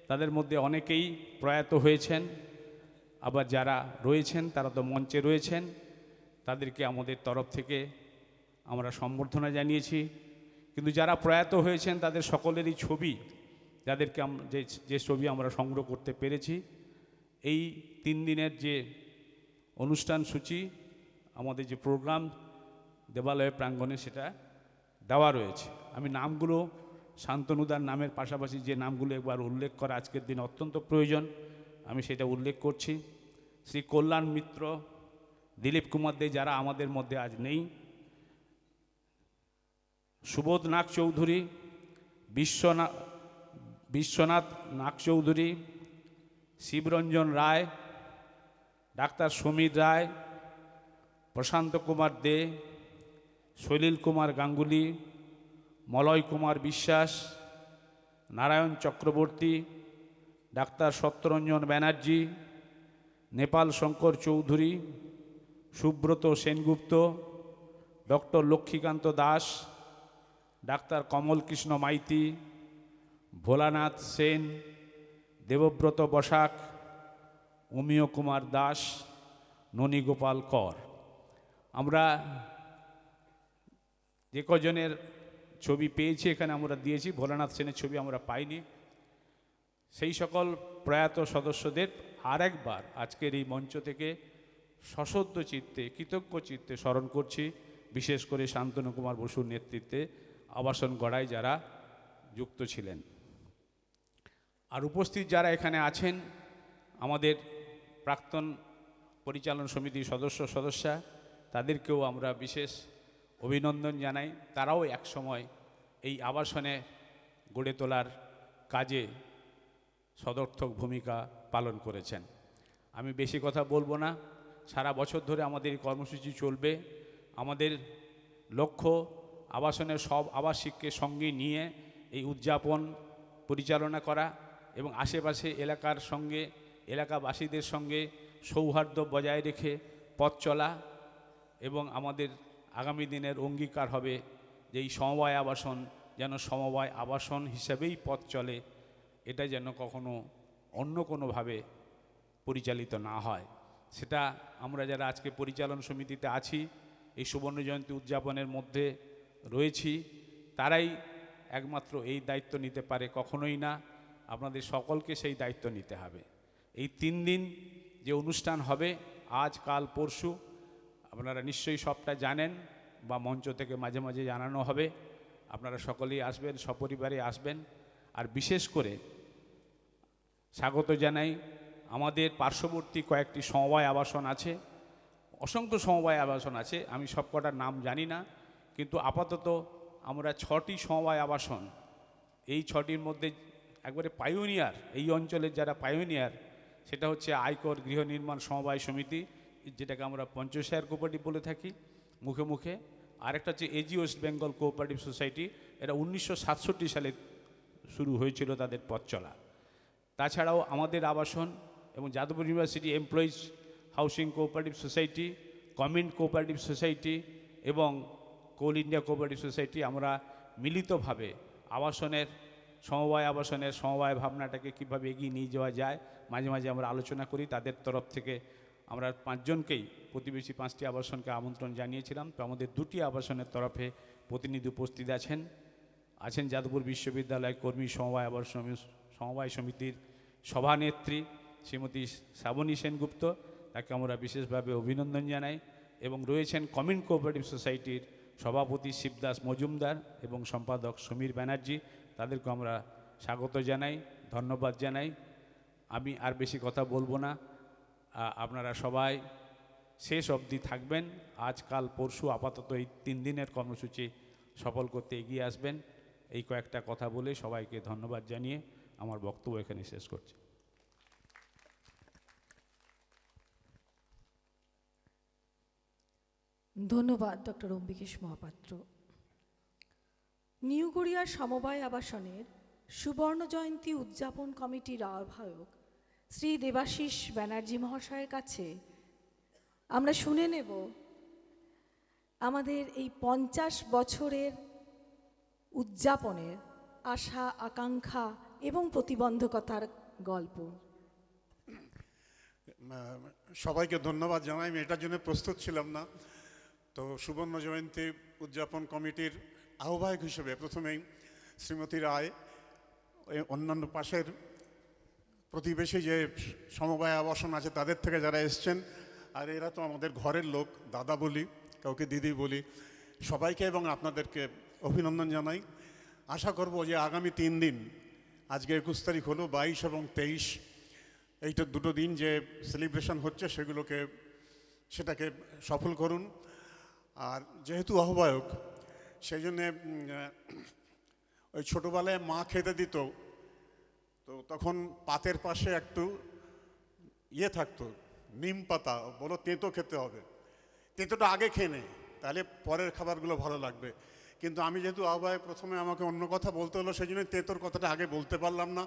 তাদের মধ্যে অনেকেই প্রয়াত হয়েছেন, আবার যারা রয়েছেন তারা তো মঞ্চে রয়েছেন, তাদেরকে আমাদের তরফ থেকে আমরা সম্বর্ধনা জানিয়েছি। কিন্তু যারা প্রয়াত হয়েছেন তাদের সকলেরই ছবি, যাদেরকে যে ছবি আমরা সংগ্রহ করতে পেরেছি, এই 3 দিনের যে অনুষ্ঠান সূচি, আমাদের যে প্রোগ্রাম দেবালয় প্রাঙ্গণে সেটা দেওয়া রয়েছে। আমি নামগুলো, শান্তনুদার নামের পাশাপাশি যে নামগুলো একবার উল্লেখ করা আজকের দিনে অত্যন্ত প্রয়োজন, আমি সেটা উল্লেখ করছি। শ্রী কল্যাণ মিত্র, দিলীপ কুমার দে, যারা আমাদের মধ্যে আজ নেই, সুবোধ নাগ চৌধুরী, বিশ্বনাথ বিশ্বনাথ নাগ চৌধুরী, শিবরঞ্জন রায়, ডাক্তার সমীর রায়, প্রশান্ত কুমার দে, সলিল কুমার গাঙ্গুলি, মলয় কুমার বিশ্বাস, নারায়ণ চক্রবর্তী, ডাক্তার সত্যরঞ্জন ব্যানার্জি, নেপাল শঙ্কর চৌধুরী, সুব্রত সেনগুপ্ত, ডক্টর লক্ষ্মীকান্ত দাস, ডাক্তার কমল কৃষ্ণ মাইতি, ভোলানাথ সেন, দেবব্রত বসাক, অমিয় কুমার দাস, ননীগোপাল কর। আমরা যে কজনের ছবি পেয়েছি এখানে আমরা দিয়েছি, ভোলানাথ সেনের ছবি আমরা পাইনি। সেই সকল প্রয়াত সদস্যদের আরেকবার আজকের এই মঞ্চ থেকে সশ্রদ্ধ চিত্তে, কৃতজ্ঞ চিত্তে স্মরণ করছি, বিশেষ করে শান্তনু কুমার বসুর নেতৃত্বে আবাসন গড়ায় যারা যুক্ত ছিলেন। আর উপস্থিত যারা এখানে আছেন, আমাদের প্রাক্তন পরিচালন সমিতির সদস্যা, তাদেরকেও আমরা বিশেষ অভিনন্দন জানাই। তারাও একসময় এই আবাসনে গড়ে তোলার কাজে সদর্থক ভূমিকা পালন করেছেন। আমি বেশি কথা বলবো না, সারা বছর ধরে আমাদের এই কর্মসূচি চলবে। আমাদের লক্ষ্য আবাসনের সব আবাসিককে সঙ্গে নিয়ে এই উদযাপন পরিচালনা করা এবং আশেপাশে এলাকার সঙ্গে, এলাকাবাসীদের সঙ্গে সৌহার্দ্য বজায় রেখে পথ চলা। এবং আমাদের আগামী দিনের অঙ্গীকার হবে যে এই সমবায় আবাসন যেন সমবায় আবাসন হিসেবেই পথ চলে, এটা যেন কখনো অন্য কোনোভাবে পরিচালিত না হয়। সেটা আমরা যারা আজকে পরিচালন সমিতিতে আছি, এই সুবর্ণ জয়ন্তী উদযাপনের মধ্যে রয়েছি, তারাই একমাত্র এই দায়িত্ব নিতে পারে, কখনোই না। আপনাদের সকলকে সেই দায়িত্ব নিতে হবে। এই 3 দিন যে অনুষ্ঠান হবে, আজ কাল পরশু, আপনারা নিশ্চয়ই সবটা জানেন বা মঞ্চ থেকে মাঝে মাঝে জানানো হবে। আপনারা সকলেই আসবেন, সপরিবারে আসবেন। আর বিশেষ করে স্বাগত জানাই, আমাদের পার্শ্ববর্তী কয়েকটি সমবায় আবাসন আছে, অসংখ্য সমবায় আবাসন আছে, আমি সবকটার নাম জানি না, কিন্তু আপাতত আমরা 6টি সমবায় আবাসন, এই 6টির মধ্যে একবারে পাইওনিয়ার, এই অঞ্চলের যারা পাইওনিয়ার, সেটা হচ্ছে আয়কর গৃহ নির্মাণ সমবায় সমিতি, যেটাকে আমরা পঞ্চশায়ার কোঅপারেটিভ বলে থাকি মুখে মুখে। আরেকটা হচ্ছে AG West Bengal cooperative society, এটা 1967 সালে শুরু হয়েছিল তাদের পথ চলা। তাছাড়াও আমাদের আবাসন এবং Jadavpur university employees housing cooperative society, কমিন্ট কোঅপারেটিভ সোসাইটি এবং কোল ইন্ডিয়া কোঅপারেটিভ সোসাইটি, আমরা মিলিতভাবে আবাসনের সমবায় ভাবনাটাকে কীভাবে এগিয়ে নিয়ে যাওয়া যায় মাঝে মাঝে আমরা আলোচনা করি। তাদের তরফ থেকে আমরা 5 জনকেই, প্রতিবেশী 5টি আবাসনকে আমন্ত্রণ জানিয়েছিলাম। তো আমাদের 2টি আবাসনের তরফে প্রতিনিধি উপস্থিত আছেন যাদবপুর বিশ্ববিদ্যালয় কর্মী সমবায় সমিতির সভানেত্রী শ্রীমতী শ্রাবণী সেনগুপ্ত, তাকে আমরা বিশেষভাবে অভিনন্দন জানাই। এবং রয়েছেন কমিন্ট কোঅপারেটিভ সোসাইটির সভাপতি শিবদাস মজুমদার এবং সম্পাদক সমীর ব্যানার্জি, তাদেরকে আমরা স্বাগত জানাই, ধন্যবাদ জানাই। আমি আর বেশি কথা বলবো না, আপনারা সবাই শেষ অবধি থাকবেন। আজ কাল পরশু আপাতত এই 3 দিনের কর্মসূচি সফল করতে এগিয়ে আসবেন। এই কয়েকটা কথা বলে সবাইকে ধন্যবাদ জানিয়ে আমার বক্তব্য এখানে শেষ করছি। ধন্যবাদ ডক্টর অম্বিকেশ মহাপাত্র। নিউ গড়িয়ার সমবায় আবাসনের সুবর্ণ জয়ন্তী উদযাপন কমিটির আহ্বায়ক শ্রী দেবাশিস ব্যানার্জি মহাশয়ের কাছে আমরা শুনে নেব আমাদের এই 50 বছরের উদযাপনের আশা, আকাঙ্ক্ষা এবং প্রতিবন্ধকতার গল্প। সবাইকে ধন্যবাদ জানাই। আমি এটার জন্য প্রস্তুত ছিলাম না। তো সুবর্ণ জয়ন্তী উদযাপন কমিটির আহ্বায়ক হিসেবে প্রথমেই শ্রীমতী রায়, অন্যান্য পাশের প্রতিবেশী যে সমবায় আবাসন আছে তাদের থেকে যারা এসছেন, আর এরা তো আমাদের ঘরের লোক, দাদা বলি, কাউকে দিদি বলি, সবাইকে এবং আপনাদেরকে অভিনন্দন জানাই। আশা করব যে আগামী 3 দিন, আজকে 21 তারিখ হলো, 22 এবং 23, এইটা 2 দিন যে সেলিব্রেশন হচ্ছে সেটাকে সফল করুন। আর যেহেতু আহ্বায়ক, সেই জন্যে ওই ছোটোবেলায় মা খেতে দিত, তো তখন পাতের পাশে একটু ইয়ে থাকতো, নিম পাতা, বলো তেঁতো খেতে হবে, তেঁতোটা আগে খেয়ে নে, তাহলে পরের খাবারগুলো ভালো লাগবে। কিন্তু আমি যেহেতু আহ্বায়ক, প্রথমে আমাকে অন্য কথা বলতে হলো, সেই জন্য তেঁতোর কথাটা আগে বলতে পারলাম না।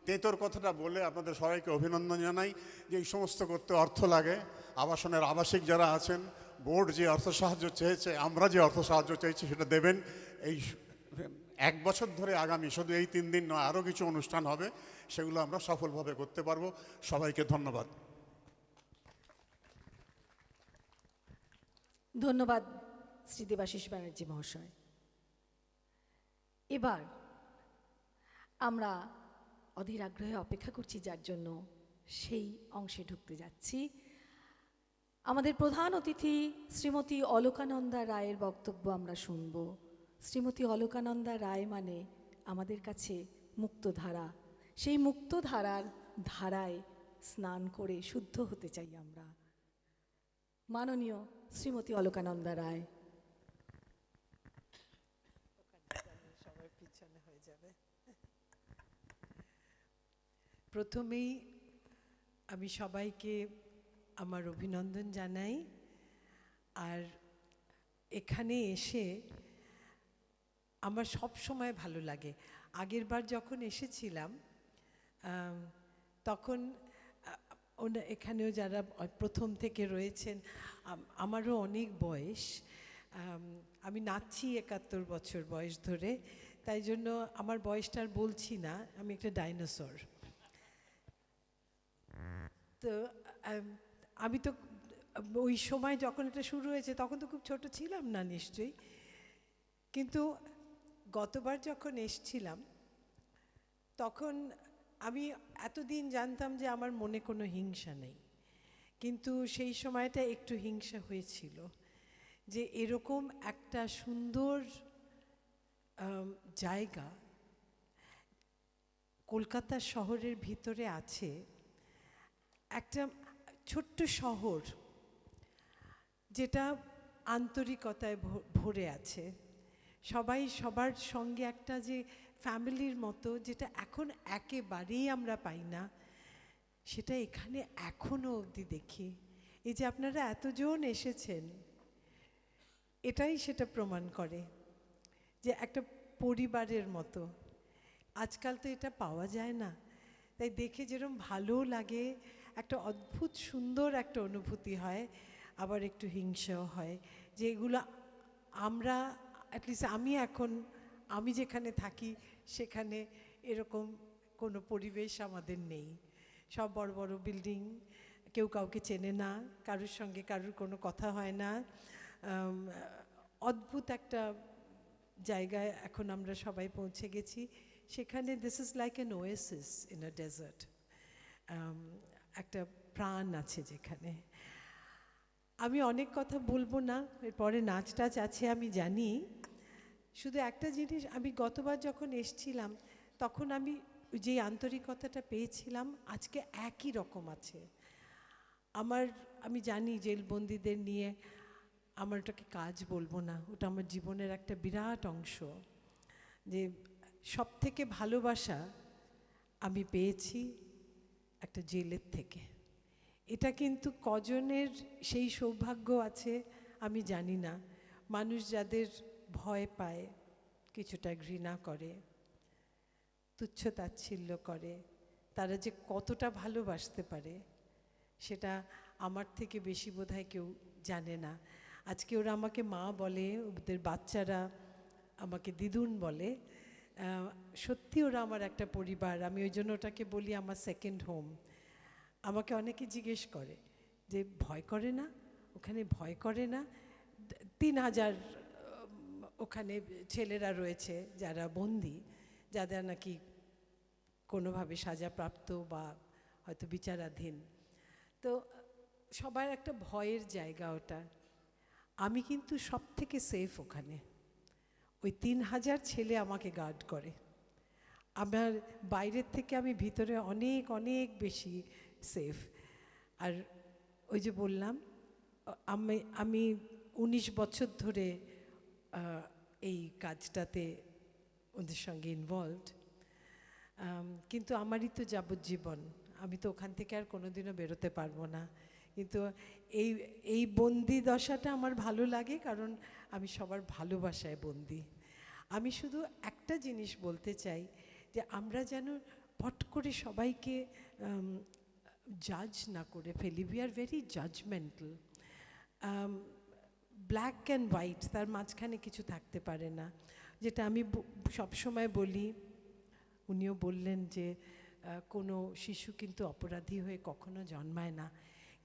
তেঁতোর কথাটা বলে আপনাদের সবাইকে অভিনন্দন জানাই যে এই সমস্ত করতে অর্থ লাগে। আবাসনের আবাসিক যারা আছেন, বোর্ড যে অর্থ সাহায্য চেয়েছে, আমরা যে অর্থ সাহায্য চাইছি সেটা দেবেন। এই 1 বছর ধরে আগামী শুধু এই 3 দিন নয়, আরও কিছু অনুষ্ঠান হবে, সেগুলো আমরা সফলভাবে করতে পারবো। সবাইকে ধন্যবাদ। ধন্যবাদ শ্রী দেবাশিস ব্যানার্জি মহাশয়। এবার আমরা অধীর আগ্রহে অপেক্ষা করছি, যার জন্য সেই অংশে ঢুকতে যাচ্ছি। আমাদের প্রধান অতিথি শ্রীমতী অলকানন্দা রায়ের বক্তব্য আমরা শুনব। শ্রীমতী অলকানন্দা রায় মানে আমাদের কাছে মুক্তধারা। সেই মুক্তধারার ধারায় স্নান করে শুদ্ধ হতে চাই আমরা। মাননীয় শ্রীমতী অলকানন্দা রায়। সবাই পিছনে হয়ে যাবে। প্রথমেই আমি সবাইকে আমার অভিনন্দন জানাই। আর এখানে এসে আমার সব সময় ভালো লাগে। আগের বার যখন এসেছিলাম তখন এখানেও যারা প্রথম থেকে রয়েছেন, আমারও অনেক বয়স, আমি নাচছি 71 বছর বয়স ধরে, তাই জন্য আমার বয়সটা আর বলছি না, আমি একটা ডাইনোসর। তো আমি তো ওই সময় যখন এটা শুরু হয়েছে তখন তো খুব ছোট ছিলাম না নিশ্চয়ই, কিন্তু গতবার যখন এসছিলাম তখন আমি এতদিন জানতাম যে আমার মনে কোনো হিংসা নেই, কিন্তু সেই সময়টা একটু হিংসা হয়েছিল যে এরকম একটা সুন্দর জায়গা কলকাতা শহরের ভিতরে আছে, একটা ছোট্ট শহর যেটা আন্তরিকতায় ভরে আছে, সবাই সবার সঙ্গে একটা যে ফ্যামিলির মতো, যেটা এখন একেবারেই আমরা পাই না, সেটা এখানে এখনও অবধি দেখি। এই যে আপনারা এতজন এসেছেন, এটাই সেটা প্রমাণ করে যে একটা পরিবারের মতো। আজকাল তো এটা পাওয়া যায় না, তাই দেখে যেরকম ভালো লাগে, একটা অদ্ভুত সুন্দর একটা অনুভূতি হয়, আবার একটু হিংসাও হয় যে এগুলো আমরা, অ্যাটলিস্ট আমি যেখানে থাকি সেখানে এরকম কোনো পরিবেশ আমাদের নেই। সব বড় বড় বিল্ডিং, কেউ কাউকে চেনে না, কারোর সঙ্গে কারোর কোনো কথা হয় না, অদ্ভুত একটা জায়গায় এখন আমরা সবাই পৌঁছে গেছি। সেখানে this is like an oasis in a desert, একটা প্রাণ আছে যেখানে। আমি অনেক কথা বলবো না, এরপরে নাচ টাচ আছে আমি জানি। শুধু একটা জিনিস, আমি গতবার যখন এসছিলাম তখন আমি যে আন্তরিকতাটা পেয়েছিলাম আজকে একই রকম আছে। আমি জানি জেলবন্দীদের নিয়ে আমার ওটাকে কাজ বলবো না, ওটা আমার জীবনের একটা বিরাট অংশ। যে সব থেকে ভালোবাসা আমি পেয়েছি একটা জেলের থেকে। এটা কিন্তু কজনের সেই সৌভাগ্য আছে আমি জানি না। মানুষ যাদের ভয় পায়, কিছুটা ঘৃণা করে, তুচ্ছ-তাচ্ছিল্য করে, তারা যে কতটা ভালোবাসতে পারে সেটা আমার থেকে বেশি বোধহয় কেউ জানে না। আজকে ওরা আমাকে মা বলে, ওদের বাচ্চারা আমাকে দিদুন বলে। সত্যি ওরা আমার একটা পরিবার, আমি ওই জন্য ওটাকে বলি আমার সেকেন্ড হোম। আমাকে অনেকে জিজ্ঞেস করে যে ভয় করে না, ওখানে ভয় করে না? 3000 ওখানে ছেলেরা রয়েছে যারা বন্দি, যাদের নাকি কোনোভাবে সাজাপ্রাপ্ত বা হয়তো বিচারাধীন। তো সবার একটা ভয়ের জায়গা ওটা। আমি কিন্তু সব থেকে সেফ ওখানে। ওই 3000 ছেলে আমাকে গার্ড করে। আমার বাইরের থেকে আমি ভিতরে অনেক অনেক বেশি সেফ। আর ওই যে বললাম, আমি 19 বছর ধরে এই কাজটাতে ওদের সঙ্গে ইনভলভড, কিন্তু আমারই তো যাবজ্জীবন, আমি তো ওখান থেকে আর কোনোদিনও বেরোতে পারবো না। কিন্তু এই এই বন্দি দশাটা আমার ভালো লাগে, কারণ আমি সবার ভালোবাসায় বন্দি। আমি শুধু একটা জিনিস বলতে চাই, যে আমরা যেন পট করে সবাইকে জাজ না করে ফেলি। We are very judgemental. Black and white, তার মাঝখানে কিছু থাকতে পারে না। যেটা আমি সবসময় বলি, উনিও বললেন যে কোনো শিশু কিন্তু অপরাধী হয়ে কখনো জন্মায় না।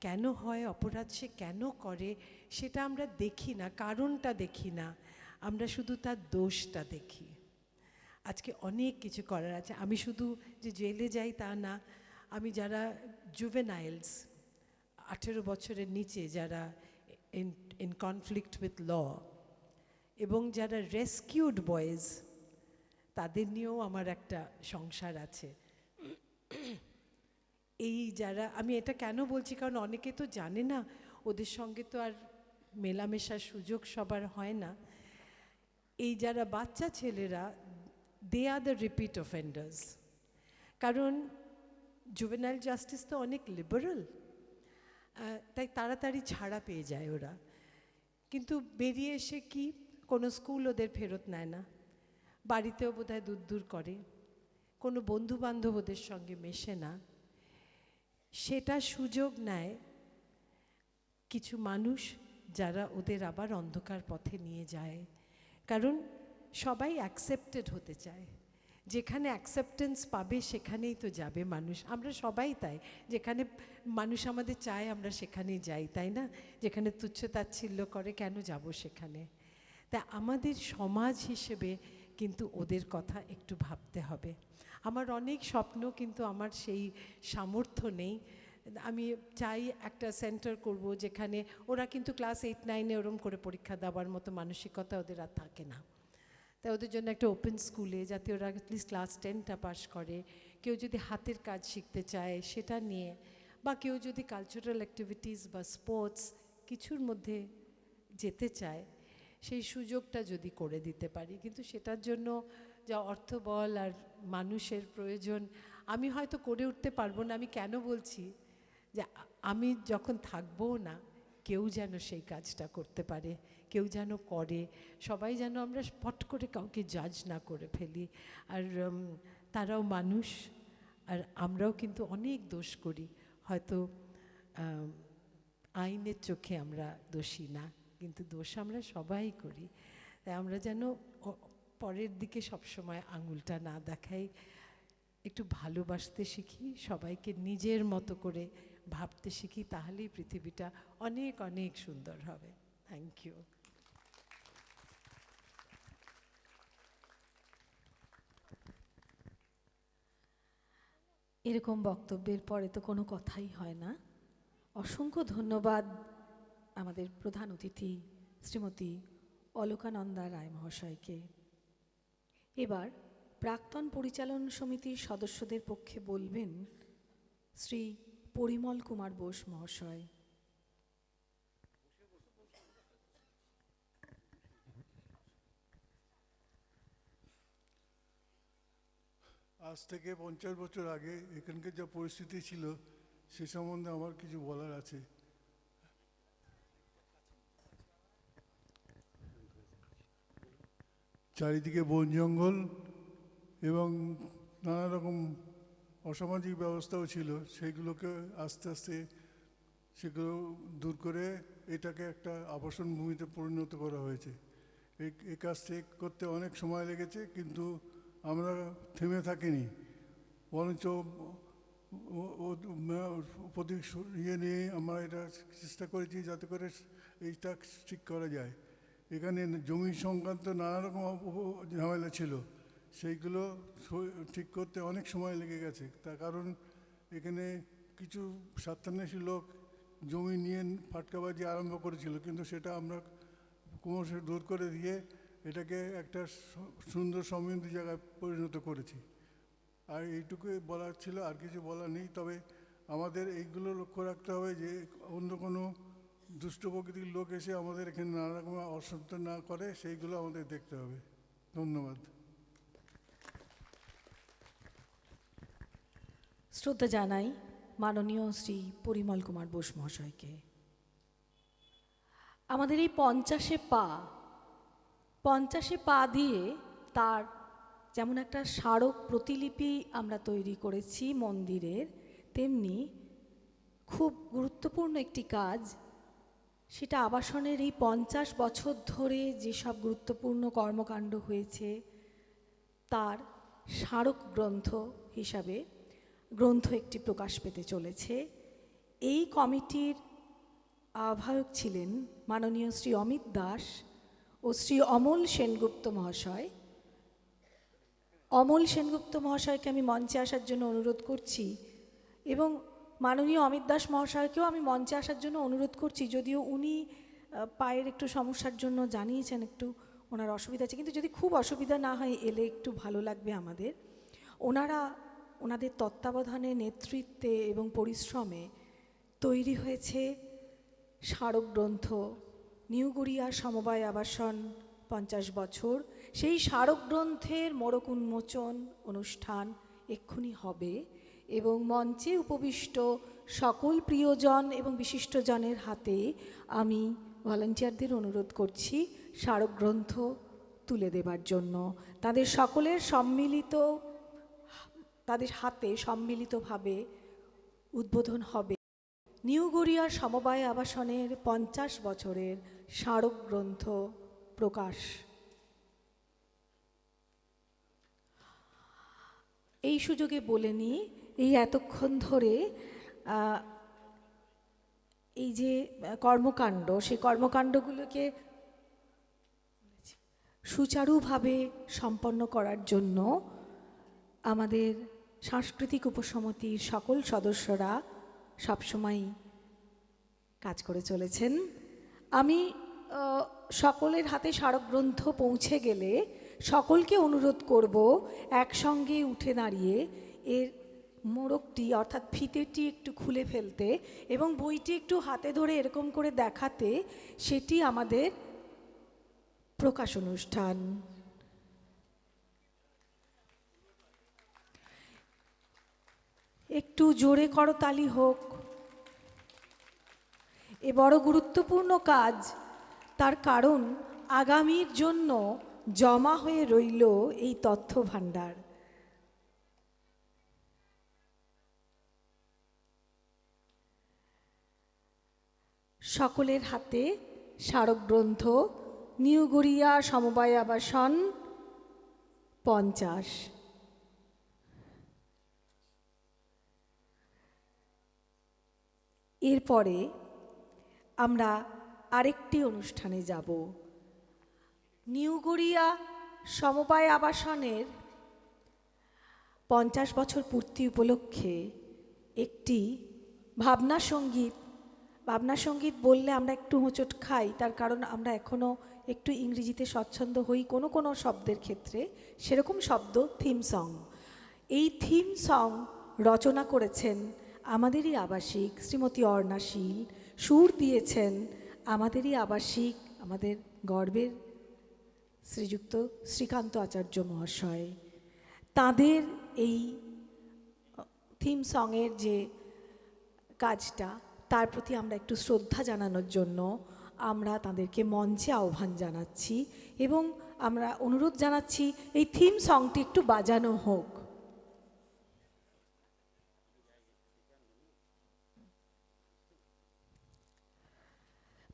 কেন হয় অপরাধ, সে কেন করে, সেটা আমরা দেখি না, কারণটা দেখি না, আমরা শুধু তার দোষটা দেখি। আজকে অনেক কিছু করার আছে। আমি শুধু যে জেলে যাই তা না, আমি যারা জুভেনাইলস 18 বছরের নিচে, যারা ইন কনফ্লিক্ট উইথ ল, এবং যারা রেস্কিউড বয়েজ, তাদের নিয়েও আমার একটা সংসার আছে। এই যারা, আমি এটা কেন বলছি, কারণ অনেকে তো জানে না, ওদের সঙ্গে তো আর মেলামেশার সুযোগ সবার হয় না। এই যারা বাচ্চা ছেলেরা, দে আর দ্য রিপিট অফেন্ডার্স। কারণ জুভেনাইল জাস্টিস তো অনেক লিবারাল, তাই তাড়াতাড়ি ছাড়া পেয়ে যায় ওরা। কিন্তু বেরিয়ে এসে কি, কোনো স্কুল ওদের ফেরত নেয় না, বাড়িতেও বোধহয় দূর দূর করে, কোনো বন্ধু বান্ধব ওদের সঙ্গে মেশে না। সেটা সুযোগ নেয় কিছু মানুষ, যারা ওদের আবার অন্ধকার পথে নিয়ে যায়। কারণ সবাই অ্যাকসেপ্টেড হতে চায়, যেখানে অ্যাকসেপ্টেন্স পাবে সেখানেই তো যাবে মানুষ। আমরা সবাই তাই, যেখানে মানুষ আমাদের চায় আমরা সেখানেই যাই, তাই না? যেখানে তুচ্ছ-তাচ্ছিল্য করে, কেন যাব সেখানে? তা আমাদের সমাজ হিসেবে কিন্তু ওদের কথা একটু ভাবতে হবে। আমার অনেক স্বপ্ন, কিন্তু আমার সেই সামর্থ্য নেই। আমি চাই একটা সেন্টার করব, যেখানে ওরা কিন্তু ক্লাস 8-9-এ ওরম করে পরীক্ষা দেওয়ার মতো মানসিকতা ওদের আর থাকে না। তাই ওদের জন্য একটা ওপেন স্কুলে, যাতে ওরা অ্যাটলিস্ট ক্লাস 10টা পাস করে। কেউ যদি হাতের কাজ শিখতে চায় সেটা নিয়ে, বা কেউ যদি কালচারাল অ্যাক্টিভিটিস বা স্পোর্টস কিছুর মধ্যে যেতে চায়, সেই সুযোগটা যদি করে দিতে পারি। কিন্তু সেটার জন্য যা অর্থবল আর মানুষের প্রয়োজন, আমি হয়তো করে উঠতে পারবো না। আমি কেন বলছি, যে আমি যখন থাকবো না, কেউ যেন সেই কাজটা করতে পারে, কেউ যেন করে, সবাই যেন আমরা পট করে কাউকে জাজ না করে ফেলি। আর তারাও মানুষ, আর আমরাও কিন্তু অনেক দোষ করি, হয়তো আইনের চোখে আমরা দোষী না, কিন্তু দোষ আমরা সবাই করি। তাই আমরা যেন পরের দিকে সবসময় আঙুলটা না দেখাই, একটু ভালোবাসতে শিখি, সবাইকে নিজের মতো করে ভাবতে শিখি, তাহলেই পৃথিবীটা অনেক অনেক সুন্দর হবে। Thank you. এরকম বক্তব্যের পরে তো কোনো কথাই হয় না। অসংখ্য ধন্যবাদ আমাদের প্রধান অতিথি শ্রীমতী অলকানন্দা রায় মহাশয়কে। এবার প্রাক্তন পরিচালন সমিতির সদস্যদের পক্ষে বলবেন শ্রী পরিমল কুমার বোস মহাশয়। আজ থেকে 50 বছর আগে এখানকার যা পরিস্থিতি ছিল সে সম্বন্ধে আমার কিছু বলার আছে। চারিদিকে বন জঙ্গল এবং নানা রকম অসামাজিক ব্যবস্থাও ছিল, সেগুলোকে আস্তে আস্তে সেগুলো দূর করে এটাকে একটা আবাসন ভূমিতে পরিণত করা হয়েছে। এই কাজটি করতে অনেক সময় লেগেছে, কিন্তু আমরা থেমে থাকিনি, বরঞ্চ প্রতি ইয়ে নিয়ে আমরা এটা চেষ্টা করেছি যাতে করে এইটা ঠিক করা যায়। এখানে জমি সংক্রান্ত নানা রকম ঝামেলা ছিল, সেইগুলো ঠিক করতে অনেক সময় লেগে গেছে। তার কারণ এখানে কিছু স্বার্থান্বেষী লোক জমি নিয়ে ফাটকাবাজি আরম্ভ করেছিল, কিন্তু সেটা আমরা ক্রমশ দূর করে দিয়ে এটাকে একটা সুন্দর সমৃদ্ধ জায়গায় পরিণত করেছি। আর এইটুকুই বলার ছিল, আর কিছু বলার নেই। তবে আমাদের এইগুলো লক্ষ্য রাখতে হবে যে অন্য কোনো দুষ্ট প্রকৃতির লোক এসে আমাদের এখানে নানা রকম অশান্তি না করে, সেইগুলো আমাদের দেখতে হবে। ধন্যবাদ। শ্রদ্ধা জানাই মাননীয় শ্রী পরিমল কুমার বোস মহাশয়কে। আমাদের এই 50-এ পা দিয়ে তার যেমন একটা স্মারক প্রতিলিপি আমরা তৈরি করেছি মন্দিরের, তেমনি খুব গুরুত্বপূর্ণ একটি কাজ, সেটা আবাসনের এই 50 বছর ধরে যেসব গুরুত্বপূর্ণ কর্মকাণ্ড হয়েছে তার স্মারক গ্রন্থ হিসাবে গ্রন্থ একটি প্রকাশ পেতে চলেছে। এই কমিটির আহ্বায়ক ছিলেন মাননীয় শ্রী অমিত দাস ও শ্রী অমল সেনগুপ্ত মহাশয়। অমল সেনগুপ্ত মহাশয়কে আমি মঞ্চে আসার জন্য অনুরোধ করছি এবং মাননীয় অমিত দাস মহাশয়কেও আমি মঞ্চে আসার জন্য অনুরোধ করছি, যদিও উনি পায়ের একটু সমস্যার জন্য জানিয়েছেন একটু ওনার অসুবিধা আছে, কিন্তু যদি খুব অসুবিধা না হয় এলে একটু ভালো লাগবে আমাদের। ওনাদের তত্ত্বাবধানে, নেতৃত্বে এবং পরিশ্রমে তৈরি হয়েছে স্মারক গ্রন্থ নিউ গড়িয়া সমবায় আবাসন 50 বছর। সেই স্মারক গ্রন্থের মোড়ক উন্মোচন অনুষ্ঠান এক্ষুনি হবে এবং মঞ্চে উপবিষ্ট সকল প্রিয়জন এবং বিশিষ্টজনের হাতে আমি ভলান্টিয়ারদের অনুরোধ করছি স্মারক গ্রন্থ তুলে দেবার জন্য। তাদের সকলের তাদের হাতে সম্মিলিতভাবে উদ্বোধন হবে নিউ গড়িয়া সমবায় আবাসনের 50 বছরের স্মারক গ্রন্থ প্রকাশ। এই সুযোগে বলে নিই, এই এতক্ষণ ধরে এই যে কর্মকাণ্ড, সেই কর্মকাণ্ডগুলোকে সুচারুভাবে সম্পন্ন করার জন্য আমাদের সাংস্কৃতিক উপসমিতির সকল সদস্যরা সবসময় কাজ করে চলেছেন। আমি সকলের হাতে স্মারক গ্রন্থ পৌঁছে গেলে সকলকে অনুরোধ করব একসঙ্গে উঠে দাঁড়িয়ে এর মোড়কটি অর্থাৎ ফিতেটি একটু খুলে ফেলতে এবং বইটি একটু হাতে ধরে এরকম করে দেখাতে। সেটি আমাদের প্রকাশ অনুষ্ঠান। একটু জোরে করতালি হোক। এ বড় গুরুত্বপূর্ণ কাজ, তার কারণ আগামীর জন্য জমা হয়ে রইল এই তথ্য ভাণ্ডার। সকলের হাতে স্মারক গ্রন্থ নিউ গড়িয়া সমবায় আবাসন 50। এরপরে আমরা আরেকটি অনুষ্ঠানে যাব। নিউ গড়িয়া সমবায় আবাসনের 50 বছর পূর্তি উপলক্ষে একটি ভাবনা সঙ্গীত বললে আমরা একটু হোঁচট খাই, তার কারণ আমরা এখনও একটু ইংরেজিতে স্বচ্ছন্দ হই কোনো কোনো শব্দের ক্ষেত্রে, সেরকম শব্দ থিম সং। এই থিম সং রচনা করেছেন আমাদেরই আবাসিক শ্রীমতী অর্ণা শীল, সুর দিয়েছেন আমাদেরই আবাসিক, আমাদের গর্বের শ্রীযুক্ত শ্রীকান্ত আচার্য মহাশয়। তাদের এই থিম সঙের যে কাজটা, তার প্রতি আমরা একটু শ্রদ্ধা জানানোর জন্য আমরা তাদেরকে মঞ্চে আহ্বান জানাচ্ছি এবং আমরা অনুরোধ জানাচ্ছি এই থিম সংটি একটু বাজানো হোক।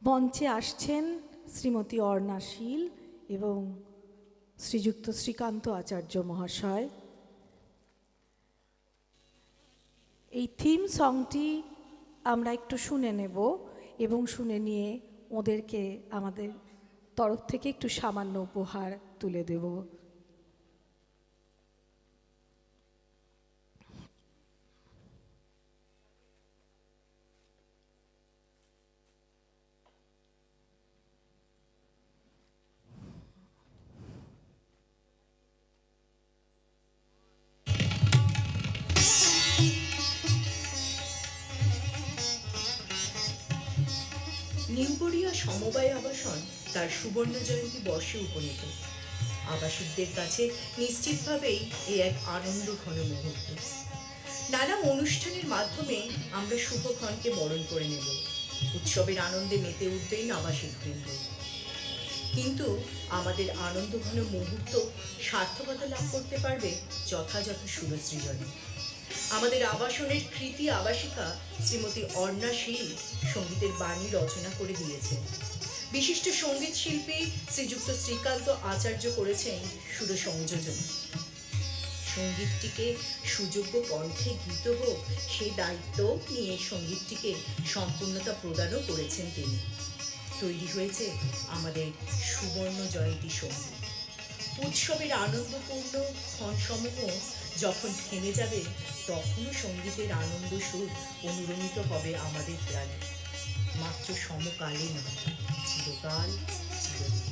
মঞ্চে আসছেন শ্রীমতী অর্ণা শীল এবং শ্রীযুক্ত শ্রীকান্ত আচার্য মহাশয়। এই থিম সংটি আমরা একটু শুনে নেব এবং শুনে নিয়ে ওদেরকে আমাদের তরফ থেকে একটু সামান্য উপহার তুলে দেব। নিউ গড়িয়া সমবায় আবাসন তার সুবর্ণ জয়ন্তী বর্ষে উপনীত। আবাসিকদের কাছে নিশ্চিতভাবেই এ এক আনন্দ ঘন মুহূর্ত। নানা অনুষ্ঠানের মাধ্যমে আমরা শুভক্ষণকে বরণ করে নেব। উৎসবের আনন্দে মেতে উঠবেন আবাসিক বৃন্দ। কিন্তু আমাদের আনন্দঘন মুহূর্ত সার্থকতা লাভ করতে পারবে যথাযথ সুরসৃজনে। আমাদের আবাসনের কৃতি আবাসিকা শ্রীমতী অর্ণা শীল সঙ্গীতের বাণী রচনা করে দিয়েছেন। বিশিষ্ট সঙ্গীত শিল্পী শ্রীযুক্ত শ্রীকান্ত আচার্য করেছেন সুর সংযোজন। সঙ্গীতটিকে সুযোগ্য কণ্ঠে গীত হোক সেই দায়িত্ব নিয়ে সঙ্গীতটিকে সম্পূর্ণতা প্রদানও করেছেন তিনি। তৈরি হয়েছে আমাদের সুবর্ণ জয়ন্তী সঙ্গীত। উৎসবের আনন্দপূর্ণ ক্ষণসমূহ যখন থেমে যাবে, তখনও সঙ্গীতের আনন্দ সুর অনুরণিত হবে আমাদের প্রাণে, মাত্র সমকালে নয়, চিরকাল চিরদিন।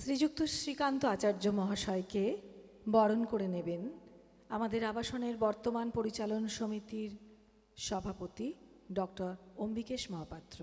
শ্রীযুক্ত শ্রীকান্ত আচার্য মহাশয়কে বরণ করে নেবেন আমাদের আবাসনের বর্তমান পরিচালন সমিতির সভাপতি ডক্টর অম্বিকেশ মহাপাত্র।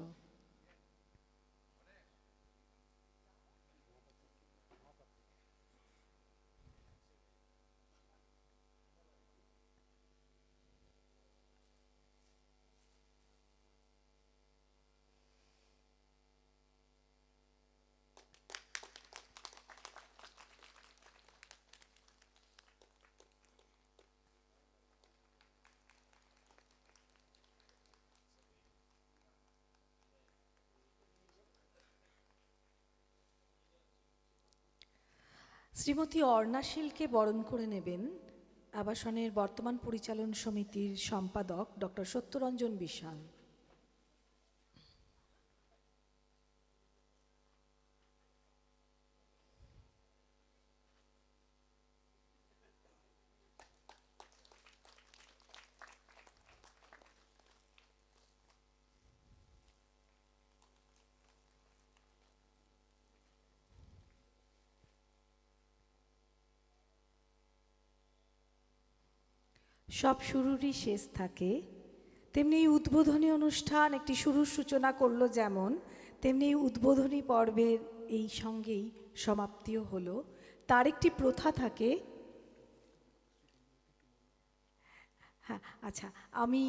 শ্রীমতী অর্ণা শীলকে বরণ করে নেবেন আবাসনের বর্তমান পরিচালন সমিতির সম্পাদক ডক্টর সত্যরঞ্জন বিশাল। সব শুরুরই শেষ থাকে, তেমনি এই উদ্বোধনী অনুষ্ঠান একটি শুরুর সূচনা করলো যেমন, তেমনি এই উদ্বোধনী পর্বের এই সঙ্গেই সমাপ্তিও হলো। তার একটি প্রথা থাকে। হ্যাঁ, আচ্ছা, আমি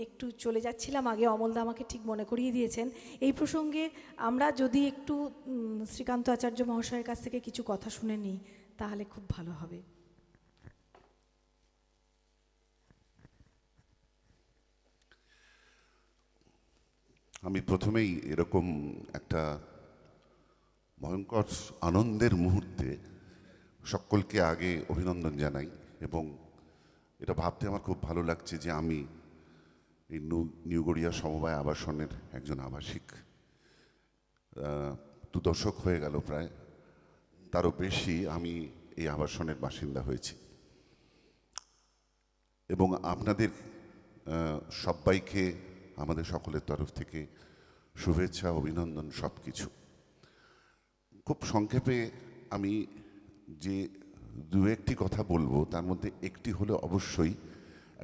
একটু চলে যাচ্ছিলাম, আগে অমলদা আমাকে ঠিক মনে করিয়ে দিয়েছেন। এই প্রসঙ্গে আমরা যদি একটু শ্রীকান্ত আচার্য মহাশয়ের কাছ থেকে কিছু কথা শুনে নিই তাহলে খুব ভালো হবে। আমি প্রথমেই এরকম একটা ভয়ঙ্কর আনন্দের মুহূর্তে সকলকে আগে অভিনন্দন জানাই, এবং এটা ভাবতে আমার খুব ভালো লাগছে যে আমি এই নিউ গড়িয়া সমবায় আবাসনের একজন আবাসিক। 2 দশক হয়ে গেল প্রায়, তারও বেশি আমি এই আবাসনের বাসিন্দা হয়েছি, এবং আপনাদের সবাইকে আমাদের সকলের তরফ থেকে শুভেচ্ছা, অভিনন্দন, সব কিছু। খুব সংক্ষেপে আমি যে দু একটি কথা বলবো, তার মধ্যে একটি হলো অবশ্যই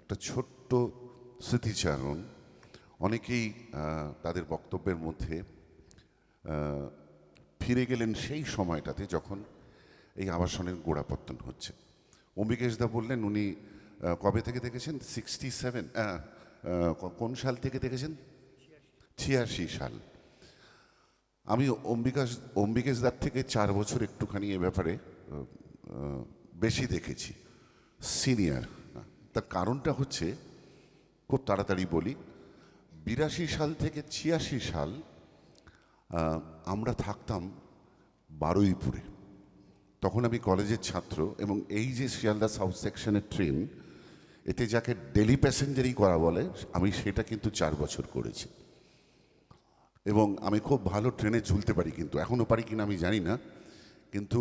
একটা ছোট্ট স্মৃতিচারণ। অনেকেই তাদের বক্তব্যের মধ্যে ফিরে গেলেন সেই সময়টাতে যখন এই আবাসনের গোড়াপত্তন হচ্ছে। অম্বিকেশদা বললেন উনি কবে থেকে দেখেছেন? 67, কোন সাল থেকে দেখেছেন? 86 সাল। আমি অম্বিকেশদার থেকে 4 বছর একটুখানি এ ব্যাপারে বেশি দেখেছি, সিনিয়র। তার কারণটা হচ্ছে, খুব তাড়াতাড়ি বলি, 82 সাল থেকে 86 সাল আমরা থাকতাম বারুইপুরে। তখন আমি কলেজের ছাত্র, এবং এই যে শিয়ালদা সাউথ সেকশনের ট্রেন, এতে যাকে ডেলি প্যাসেঞ্জারই করা বলে, আমি সেটা কিন্তু 4 বছর করেছি। এবং আমি খুব ভালো ট্রেনে ঝুলতে পারি, কিন্তু এখনও পারি কিনা আমি জানি না। কিন্তু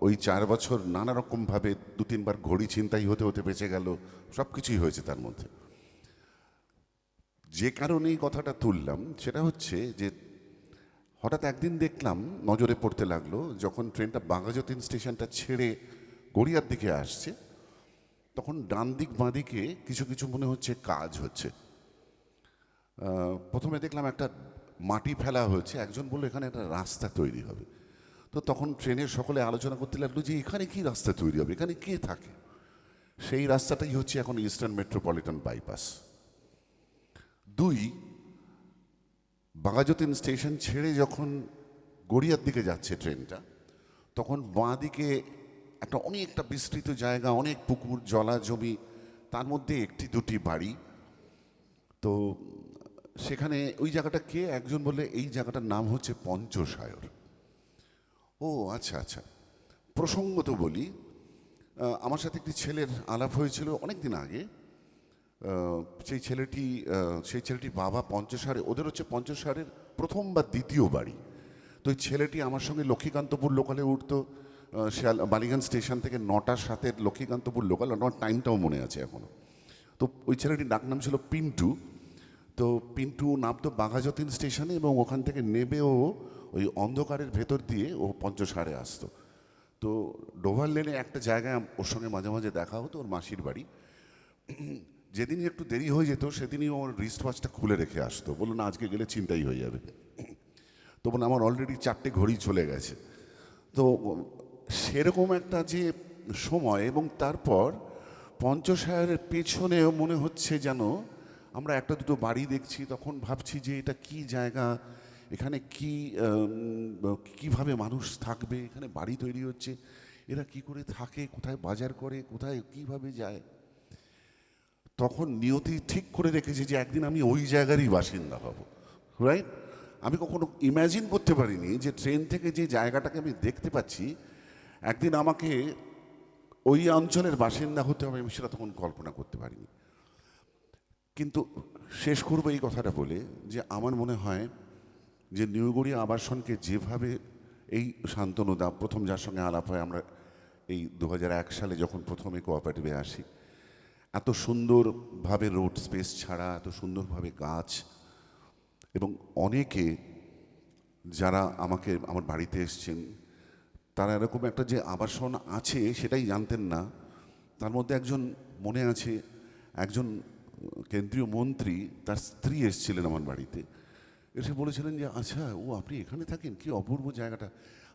ওই 4 বছর নানা রকমভাবে 2-3 বার ঘড়ি ছিনতাই হতে হতে বেঁচে গেল, সব কিছুই হয়েছে তার মধ্যে। যে কারণে এই কথাটা তুললাম সেটা হচ্ছে যে হঠাৎ একদিন দেখলাম, নজরে পড়তে লাগলো, যখন ট্রেনটা বাঘাযতীন স্টেশনটা ছেড়ে গড়িয়ার দিকে আসছে, তখন ডান দিক বাঁ দিকে কিছু কিছু মনে হচ্ছে কাজ হচ্ছে। প্রথমে দেখলাম একটা মাটি ফেলা হয়েছে, একজন বললো এখানে একটা রাস্তা তৈরি হবে। তো তখন ট্রেনের সকলে আলোচনা করতে লাগলো যে এখানে কি রাস্তা তৈরি হবে, এখানে কে থাকে? সেই রাস্তাটাই হচ্ছে এখন eastern metropolitan bypass. 2, Baghajatin station ছেড়ে যখন গড়িয়ার দিকে যাচ্ছে ট্রেনটা, তখন বাঁ দিকে একটা অনেকটা বিস্তৃত জায়গা, অনেক পুকুর, জলা জমি, তার মধ্যে 1-2টি বাড়ি। তো সেখানে ওই জায়গাটা কে, একজন বললে এই জায়গাটার নাম হচ্ছে পঞ্চশায়র। ও আচ্ছা আচ্ছা। প্রসঙ্গত বলি, আমার সাথে একটি ছেলের আলাপ হয়েছিল অনেক দিন আগে। সেই ছেলেটির বাবা পঞ্চশায়রে, ওদের হচ্ছে পঞ্চশায়রের প্রথম বা দ্বিতীয় বাড়ি। তো ওই ছেলেটি আমার সঙ্গে লক্ষ্মীকান্তপুর লোকালে উঠতো, বালিগঞ্জ স্টেশন থেকে 9টা 7 লক্ষ্মীকান্তপুর লোকাল, আমার টাইমটাও মনে আছে এখনো। তো ওই ছেলেটির ডাকনাম ছিল পিন্টু। তো পিন্টু নামতো বাঘাযতীন স্টেশনে, এবং ওখান থেকে নেবেও ওই অন্ধকারের ভেতর দিয়ে ও পঞ্চশায়রে আসতো। তো ডোভার লেনে একটা জায়গায় ওর সঙ্গে মাঝে মাঝে দেখা হতো, ওর মাসির বাড়ি। যেদিনই একটু দেরি হয়ে যেত সেদিনই ওর রিস্ট ওয়াচটা খুলে রেখে আসতো, বললো না আজকে গেলে চিন্তাই হয়ে যাবে। তো বলে আমার অলরেডি 4টে ঘড়ি চলে গেছে। তো সেরকম একটা যে সময়, এবং তারপর পঞ্চশায়রের পেছনেও মনে হচ্ছে যেন আমরা 1-2 বাড়ি দেখছি। তখন ভাবছি যে এটা কি জায়গা, এখানে কিভাবে মানুষ থাকবে, এখানে বাড়ি তৈরি হচ্ছে, এরা কি করে থাকে, কোথায় বাজার করে, কোথায় কিভাবে যায়। তখন নিয়তি ঠিক করে রেখেছে যে একদিন আমি ওই জায়গারই বাসিন্দা হব, রাইট? আমি কখনো ইম্যাজিন করতে পারিনি যে ট্রেন থেকে যে জায়গাটাকে আমি দেখতে পাচ্ছি, একদিন আমাকে ওই অঞ্চলের বাসিন্দা হতে হবে, আমি সেটা তখন কল্পনা করতে পারিনি। কিন্তু শেষ করবো এই কথাটা বলে যে আমার মনে হয় যে নিউ গড়িয়া আবাসনকে যেভাবে এই শান্তনুদা, প্রথম যার সঙ্গে আলাপ হয়, আমরা এই 2001 সালে যখন প্রথমে কোঅপারেটিভে আসি, এত সুন্দরভাবে রোড স্পেস ছাড়া, এত সুন্দরভাবে গাছ, এবং অনেকে যারা আমার বাড়িতে এসছেন, তারা এরকম একটা যে আবাসন আছে সেটাই জানতেন না। তার মধ্যে একজন মনে আছে, একজন কেন্দ্রীয় মন্ত্রী, তার স্ত্রী এসেছিলেন আমার বাড়িতে, এসে বলেছিলেন যে আচ্ছা ও আপনি এখানে থাকেন, কি অপূর্ব জায়গাটা,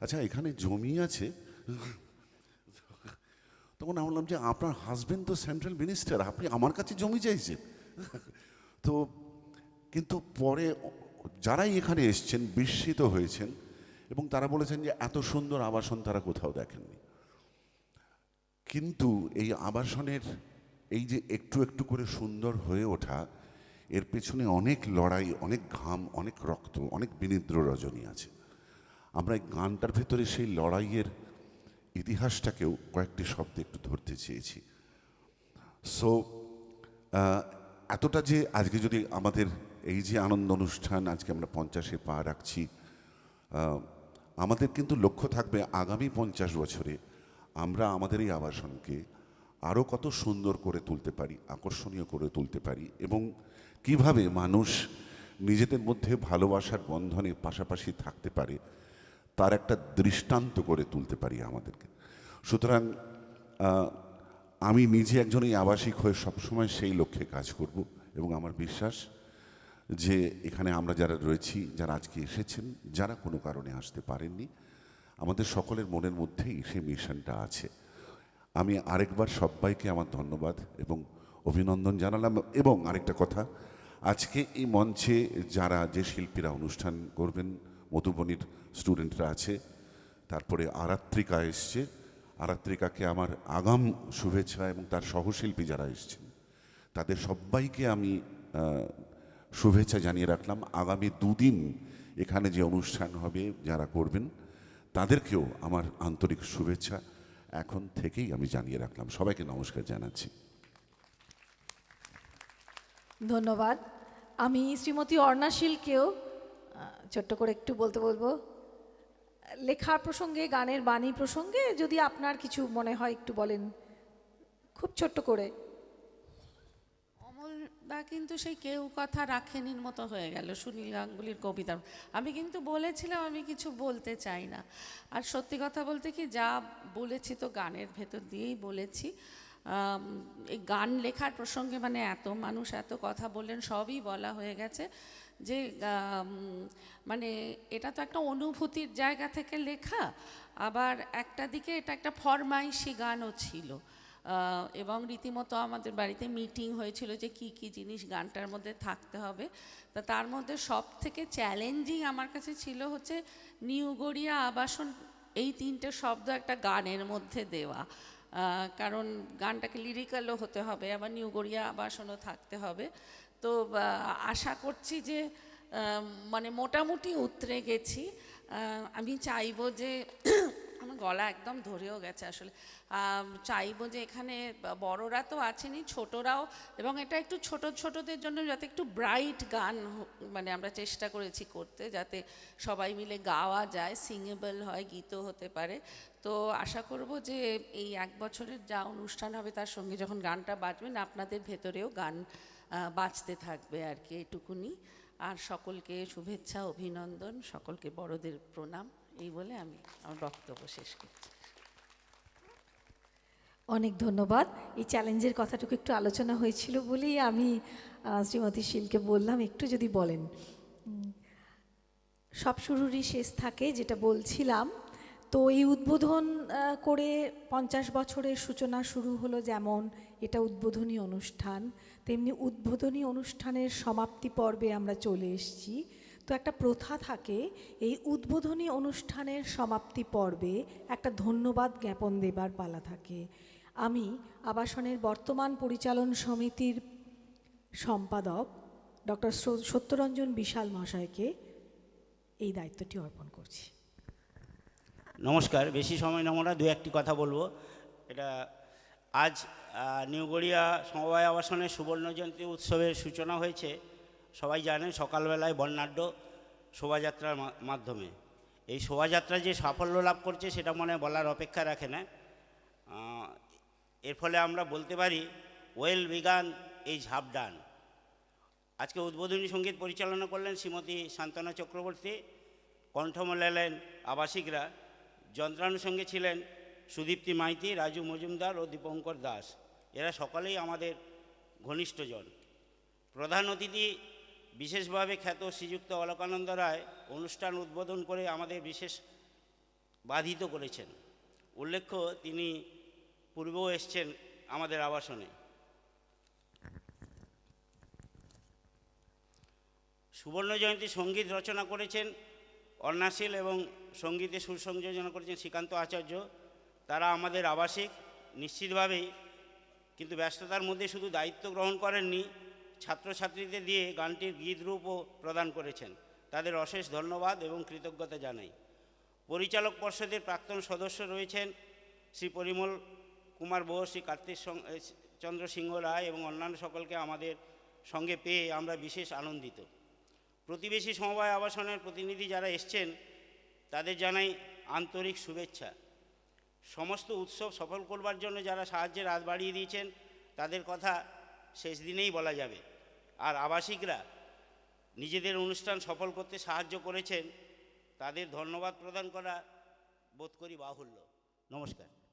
আচ্ছা এখানে জমি আছে। তখন আমি বললাম যে আপনার হাজবেন্ড তো সেন্ট্রাল মিনিস্টার, আপনি আমার কাছে জমি চাইছেন। তো কিন্তু পরে যারাই এখানে এসছেন বিস্মিত হয়েছেন, এবং তারা বলেছেন যে এত সুন্দর আবাসন তারা কোথাও দেখেননি। কিন্তু এই আবাসনের এই যে একটু একটু করে সুন্দর হয়ে ওঠা, এর পেছনে অনেক লড়াই, অনেক ঘাম, অনেক রক্ত, অনেক বিনিদ্র রজনী আছে। আমরা এই গানটার ভেতরে সেই লড়াইয়ের ইতিহাসটাকেও কয়েকটি শব্দে একটু ধরতে চেয়েছি। সো এতটা যে আজকে যদি আমাদের এই যে আনন্দ অনুষ্ঠান, আজকে আমরা 50-এ পা রাখছি, আমাদের কিন্তু লক্ষ্য থাকবে আগামী 50 বছরে আমরা আমাদের এই আবাসনকে আরও কত সুন্দর করে তুলতে পারি, আকর্ষণীয় করে তুলতে পারি, এবং কিভাবে মানুষ নিজেদের মধ্যে ভালোবাসার বন্ধনে পাশাপাশি থাকতে পারে তার একটা দৃষ্টান্ত করে তুলতে পারি আমাদেরকে। সুতরাং আমি নিজে একজন এই আবাসিক হয়ে সবসময় সেই লক্ষ্যে কাজ করব, এবং আমার বিশ্বাস যে এখানে আমরা যারা রয়েছি, যারা আজকে এসেছেন, যারা কোনো কারণে আসতে পারেননি, আমাদের সকলের মনের মধ্যেই সেই মিশনটা আছে। আমি আরেকবার সবাইকে আমার ধন্যবাদ এবং অভিনন্দন জানালাম। এবং আরেকটা কথা, আজকে এই মঞ্চে যারা যে শিল্পীরা অনুষ্ঠান করবেন, মধুবনীর স্টুডেন্টরা আছে, তারপরে আরাত্রিকা এসছে, আরাত্রিকাকে আমার আগাম শুভেচ্ছা, এবং তার সহশিল্পী যারা এসছেন তাদের সবাইকে আমি শুভেচ্ছা জানিয়ে রাখলাম। আগামী দুদিন এখানে যে অনুষ্ঠান হবে যারা করবেন তাদেরকেও আমার আন্তরিক শুভেচ্ছা এখন থেকেই আমি জানিয়ে রাখলাম। সবাইকে নমস্কার জানাচ্ছি। ধন্যবাদ। আমি শ্রীমতী অর্ণাশীলকেও ছোট্ট করে একটু বলতে বলবো, লেখার প্রসঙ্গে, গানের বাণী প্রসঙ্গে যদি আপনার কিছু মনে হয় একটু বলেন, খুব ছোট্ট করে। অমলদা কিন্তু সেই কেউ কথা রাখেনির মতো হয়ে গেল সুনীল গাঙ্গুলির কবিতা। আমি কিন্তু বলেছিলাম আমি কিছু বলতে চাই না, আর সত্যি কথা বলতে কি যা বলেছি তো গানের ভেতর দিয়েই বলেছি। এই গান লেখার প্রসঙ্গে মানে এত মানুষ এত কথা বললেন, সবই বলা হয়ে গেছে যে মানে এটা তো একটা অনুভূতির জায়গা থেকে লেখা, আবার একটা দিকে এটা একটা ফরমাইশি গানও ছিল। এবং রীতিমতো আমাদের বাড়িতে মিটিং হয়েছিল যে কি কি জিনিস গানটার মধ্যে থাকতে হবে। তা তার মধ্যে সব থেকে চ্যালেঞ্জিং আমার কাছে ছিল হচ্ছে নিউ গড়িয়া, আবাসন, এই তিনটে শব্দ একটা গানের মধ্যে দেওয়া। কারণ গানটাকে লিরিক্যালও হতে হবে, আবার নিউ গড়িয়া আবাসনও থাকতে হবে। তো আশা করছি যে মানে মোটামুটি উতরে গেছি। আমি চাইবো যে আমার গলা একদম ধরেও গেছে আসলে, চাইবো যে এখানে বড়রা তো আছেনই, ছোটরাও, এবং এটা একটু ছোটদের জন্য যাতে একটু ব্রাইট গান মানে আমরা চেষ্টা করেছি করতে, যাতে সবাই মিলে গাওয়া যায়, সিঙ্গেবল হয়, গীতও হতে পারে। তো আশা করব যে এই 1 বছরের যা অনুষ্ঠান হবে তার সঙ্গে যখন গানটা বাজবেন আপনাদের ভেতরেও গান বাজতে থাকবে আর কি, এটুকুনি। আর সকলকে শুভেচ্ছা, অভিনন্দন, সকলকে বড়দের প্রণাম, এই বলে আমি আমার বক্তব্য শেষ করছি। অনেক ধন্যবাদ। এই চ্যালেঞ্জের কথাটুকু একটু আলোচনা হয়েছিল বলেই আমি শ্রীমতী শীলকে বললাম একটু যদি বলেন। সব শুরুরই শেষ থাকে, যেটা বলছিলাম। তো এই উদ্বোধন করে 50 বছরের সূচনা শুরু হলো, যেমন এটা উদ্বোধনী অনুষ্ঠান, তেমনি উদ্বোধনী অনুষ্ঠানের সমাপ্তি পর্বে আমরা চলে এসেছি। তো একটা প্রথা থাকে, এই উদ্বোধনী অনুষ্ঠানের সমাপ্তি পর্বে একটা ধন্যবাদ জ্ঞাপন দেবার পালা থাকে। আমি আবাসনের বর্তমান পরিচালন সমিতির সম্পাদক ডক্টর সত্যরঞ্জন বিশাল মহাশয়কে এই দায়িত্বটি অর্পণ করছি। নমস্কার, বেশি সময় নেব না, 2-1টি কথা বলবো। এটা আজ নিউ গড়িয়া সমবায় আবাসনের সুবর্ণ জয়ন্তী উৎসবের সূচনা হয়েছে, সবাই জানেন, সকালবেলায় বর্ণাঢ্য শোভাযাত্রার মাধ্যমে। এই শোভাযাত্রা যে সাফল্য লাভ করছে সেটা মনে বলার অপেক্ষা রাখে না। এর ফলে আমরা বলতে পারি ওয়েল বিগান এই ঝাপডান। আজকে উদ্বোধনী সঙ্গীত পরিচালনা করলেন শ্রীমতী শান্তনা চক্রবর্তী, কণ্ঠ মেলালেন আবাসিকরা, যন্ত্রানুষঙ্গে ছিলেন সুদীপ্তি মাইতি, রাজু মজুমদার ও দীপঙ্কর দাস। এরা সকলেই আমাদের ঘনিষ্ঠজন। প্রধান অতিথি বিশেষভাবে খ্যাত শ্রীযুক্ত অলোকানন্দ রায় অনুষ্ঠান উদ্বোধন করে আমাদের বিশেষ বাধিত করেছেন। উল্লেখ্য তিনি পূর্বেও এসছেন আমাদের আবাসনে। সুবর্ণ জয়ন্তী সঙ্গীত রচনা করেছেন অর্ণাশীল এবং সঙ্গীতে সুর সংযোজনা করেছেন শ্রীকান্ত আচার্য। তারা আমাদের আবাসিক, নিশ্চিতভাবেই কিন্তু ব্যস্ততার মধ্যে শুধু দায়িত্ব গ্রহণ করেননি, ছাত্রছাত্রীদের দিয়ে গানটির গীতরূপও প্রদান করেছেন। তাদের অশেষ ধন্যবাদ এবং কৃতজ্ঞতা জানাই। পরিচালক পর্ষদের প্রাক্তন সদস্য রয়েছেন শ্রী পরিমল কুমার বোস, শ্রী কার্তিক চন্দ্র সিংহ রায় এবং অন্যান্য সকলকে আমাদের সঙ্গে পেয়ে আমরা বিশেষ আনন্দিত। প্রতিবেশী সমবায় আবাসনের প্রতিনিধি যারা এসছেন তাদের জানাই আন্তরিক শুভেচ্ছা। সমস্ত উৎসব সফল করবার জন্য যারা সাহায্যের হাত বাড়িয়ে দিয়েছেন তাদের কথা শেষ দিনেই বলা যাবে। আর আবাসিকরা নিজেদের অনুষ্ঠান সফল করতে সাহায্য করেছেন, তাদের ধন্যবাদ প্রদান করা বোধ করি বাহুল্য। নমস্কার।